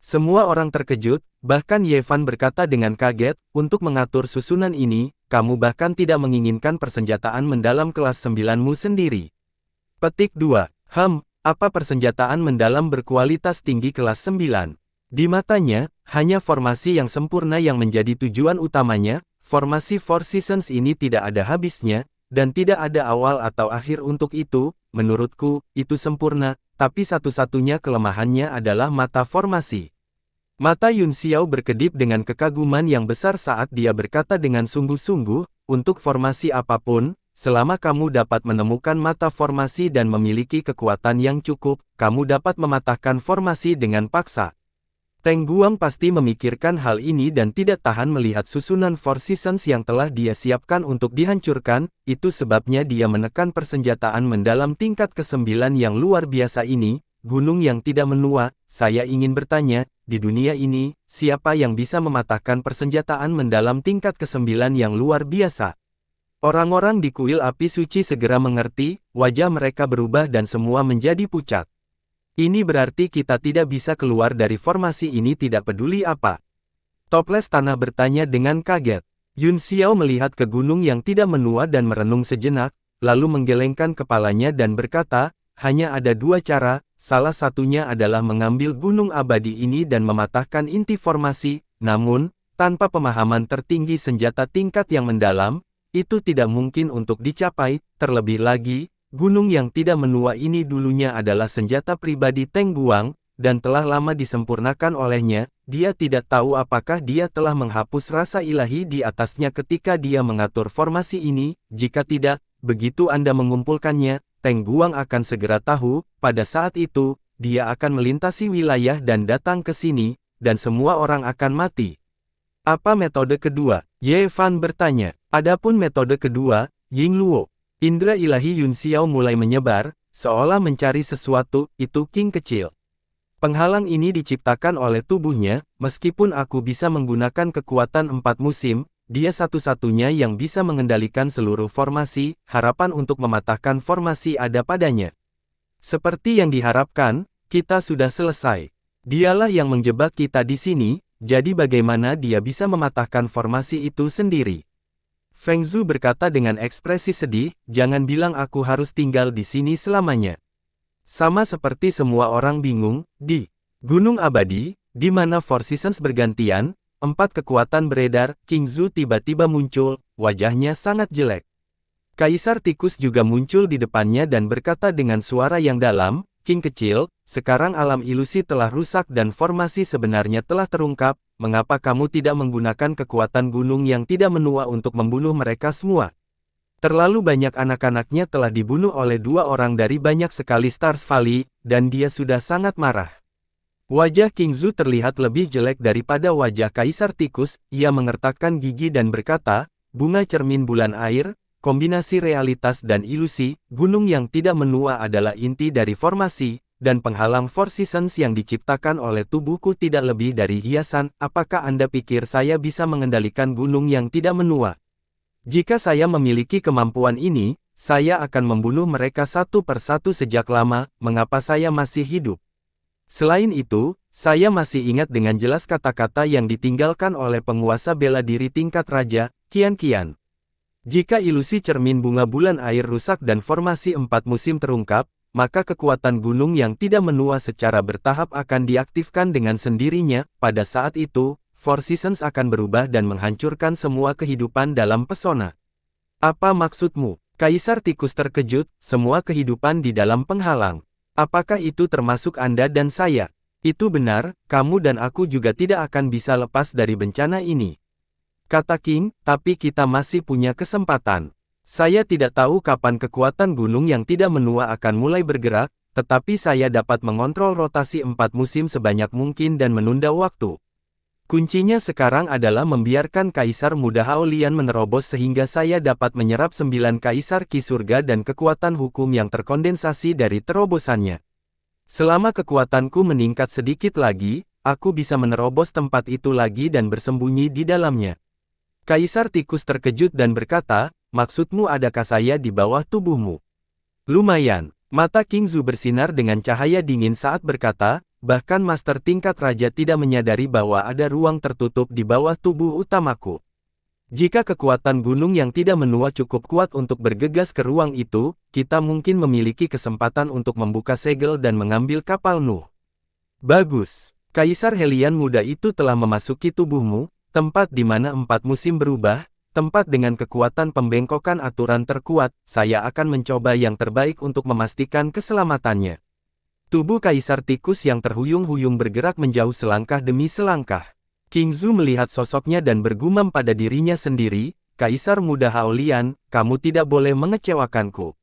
Semua orang terkejut, bahkan Ye Fan berkata dengan kaget, untuk mengatur susunan ini, kamu bahkan tidak menginginkan persenjataan mendalam kelas 9-mu sendiri. Petik 2. Apa persenjataan mendalam berkualitas tinggi kelas 9? Di matanya, hanya formasi yang sempurna yang menjadi tujuan utamanya. Formasi Four Seasons ini tidak ada habisnya, dan tidak ada awal atau akhir untuk itu. Menurutku, itu sempurna, tapi satu-satunya kelemahannya adalah mata formasi. Mata Yun Xiao berkedip dengan kekaguman yang besar saat dia berkata dengan sungguh-sungguh, untuk formasi apapun, selama kamu dapat menemukan mata formasi dan memiliki kekuatan yang cukup, kamu dapat mematahkan formasi dengan paksa. Teng Guang pasti memikirkan hal ini dan tidak tahan melihat susunan Four Seasons yang telah dia siapkan untuk dihancurkan, itu sebabnya dia menekan persenjataan mendalam tingkat ke-9 yang luar biasa ini, gunung yang tidak menua. Saya ingin bertanya, di dunia ini, siapa yang bisa mematahkan persenjataan mendalam tingkat ke-9 yang luar biasa? Orang-orang di kuil api suci segera mengerti, wajah mereka berubah dan semua menjadi pucat. Ini berarti kita tidak bisa keluar dari formasi ini tidak peduli apa. Toples Tanah bertanya dengan kaget. Yun Xiao melihat ke gunung yang tidak menua dan merenung sejenak, lalu menggelengkan kepalanya dan berkata, hanya ada dua cara, salah satunya adalah mengambil gunung abadi ini dan mematahkan inti formasi, namun, tanpa pemahaman tertinggi senjata tingkat yang mendalam, itu tidak mungkin untuk dicapai. Terlebih lagi, gunung yang tidak menua ini dulunya adalah senjata pribadi Teng Guang, dan telah lama disempurnakan olehnya. Dia tidak tahu apakah dia telah menghapus rasa ilahi di atasnya ketika dia mengatur formasi ini. Jika tidak, begitu Anda mengumpulkannya, Teng Guang akan segera tahu. Pada saat itu, dia akan melintasi wilayah dan datang ke sini, dan semua orang akan mati. Apa metode kedua? Ye Fan bertanya. Adapun metode kedua, Ying Luo. Indra ilahi Yun Xiao mulai menyebar, seolah mencari sesuatu. Itu King kecil. Penghalang ini diciptakan oleh tubuhnya, meskipun aku bisa menggunakan kekuatan 4 musim, dia satu-satunya yang bisa mengendalikan seluruh formasi. Harapan untuk mematahkan formasi ada padanya. Seperti yang diharapkan, kita sudah selesai. Dialah yang menjebak kita di sini, jadi bagaimana dia bisa mematahkan formasi itu sendiri? Feng Zhu berkata dengan ekspresi sedih, jangan bilang aku harus tinggal di sini selamanya. Sama seperti semua orang bingung, di Gunung Abadi, di mana Four Seasons bergantian, 4 kekuatan beredar. King Zhu tiba-tiba muncul, wajahnya sangat jelek. Kaisar Tikus juga muncul di depannya dan berkata dengan suara yang dalam, "King kecil, sekarang alam ilusi telah rusak dan formasi sebenarnya telah terungkap, mengapa kamu tidak menggunakan kekuatan gunung yang tidak menua untuk membunuh mereka semua? Terlalu banyak anak-anaknya telah dibunuh oleh 2 orang dari banyak sekali Stars Valley, dan dia sudah sangat marah." Wajah King Zhu terlihat lebih jelek daripada wajah Kaisar Tikus, ia mengertakkan gigi dan berkata, "Bunga cermin bulan air, kombinasi realitas dan ilusi, gunung yang tidak menua adalah inti dari formasi, dan penghalang Four Seasons yang diciptakan oleh tubuhku tidak lebih dari hiasan. Apakah Anda pikir saya bisa mengendalikan gunung yang tidak menua? Jika saya memiliki kemampuan ini, saya akan membunuh mereka satu persatu sejak lama. Mengapa saya masih hidup? Selain itu, saya masih ingat dengan jelas kata-kata yang ditinggalkan oleh penguasa bela diri tingkat raja, Qian Qian. Jika ilusi cermin bunga bulan air rusak dan formasi 4 musim terungkap, maka kekuatan gunung yang tidak menua secara bertahap akan diaktifkan dengan sendirinya. Pada saat itu, Four Seasons akan berubah dan menghancurkan semua kehidupan dalam pesona. Apa maksudmu? Kaisar Tikus terkejut, semua kehidupan di dalam penghalang. Apakah itu termasuk Anda dan saya? Itu benar, kamu dan aku juga tidak akan bisa lepas dari bencana ini. Kata King, tapi kita masih punya kesempatan. Saya tidak tahu kapan kekuatan gunung yang tidak menua akan mulai bergerak, tetapi saya dapat mengontrol rotasi 4 musim sebanyak mungkin dan menunda waktu. Kuncinya sekarang adalah membiarkan Kaisar Muda Haolian menerobos sehingga saya dapat menyerap 9 Kaisar Ki Surga dan kekuatan hukum yang terkondensasi dari terobosannya. Selama kekuatanku meningkat sedikit lagi, aku bisa menerobos tempat itu lagi dan bersembunyi di dalamnya. Kaisar Tikus terkejut dan berkata, "Maksudmu adakah saya di bawah tubuhmu?" Lumayan. Mata King Zhu bersinar dengan cahaya dingin saat berkata, "Bahkan Master tingkat raja tidak menyadari bahwa ada ruang tertutup di bawah tubuh utamaku. Jika kekuatan gunung yang tidak menua cukup kuat untuk bergegas ke ruang itu, kita mungkin memiliki kesempatan untuk membuka segel dan mengambil kapal Nuh." Bagus. Kaisar Helian muda itu telah memasuki tubuhmu, tempat di mana 4 musim berubah, tempat dengan kekuatan pembengkokan aturan terkuat. Saya akan mencoba yang terbaik untuk memastikan keselamatannya. Tubuh Kaisar Tikus yang terhuyung-huyung bergerak menjauh selangkah demi selangkah. King Zhu melihat sosoknya dan bergumam pada dirinya sendiri, "Kaisar Muda Haolian, kamu tidak boleh mengecewakanku.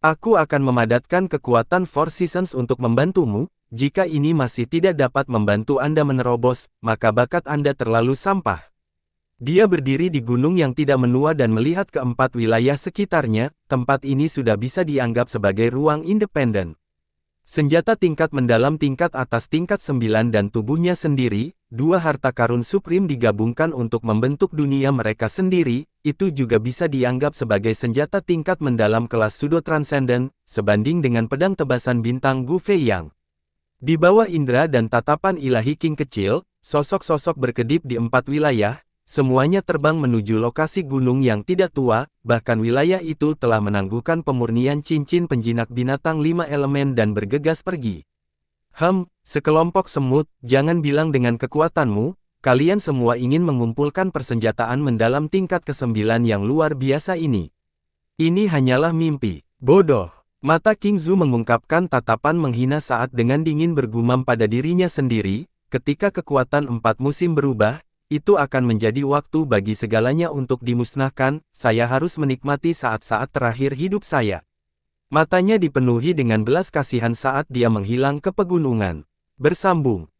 Aku akan memadatkan kekuatan Four Seasons untuk membantumu. Jika ini masih tidak dapat membantu Anda menerobos, maka bakat Anda terlalu sampah." Dia berdiri di gunung yang tidak menua dan melihat ke 4 wilayah sekitarnya. Tempat ini sudah bisa dianggap sebagai ruang independen. Senjata tingkat mendalam tingkat atas tingkat 9 dan tubuhnya sendiri, 2 harta karun supreme digabungkan untuk membentuk dunia mereka sendiri, itu juga bisa dianggap sebagai senjata tingkat mendalam kelas Pseudo Transcendent, sebanding dengan pedang tebasan bintang Gu Fei Yang. Di bawah indera dan tatapan ilahi King kecil, sosok-sosok berkedip di 4 wilayah, semuanya terbang menuju lokasi gunung yang tidak tua, bahkan wilayah itu telah menangguhkan pemurnian cincin penjinak binatang 5 elemen dan bergegas pergi. Sekelompok semut, jangan bilang dengan kekuatanmu, kalian semua ingin mengumpulkan persenjataan mendalam tingkat ke-9 yang luar biasa ini. Ini hanyalah mimpi, bodoh. Mata King Zhu mengungkapkan tatapan menghina saat dengan dingin bergumam pada dirinya sendiri, ketika kekuatan 4 musim berubah, itu akan menjadi waktu bagi segalanya untuk dimusnahkan. Saya harus menikmati saat-saat terakhir hidup saya. Matanya dipenuhi dengan belas kasihan saat dia menghilang ke pegunungan. Bersambung.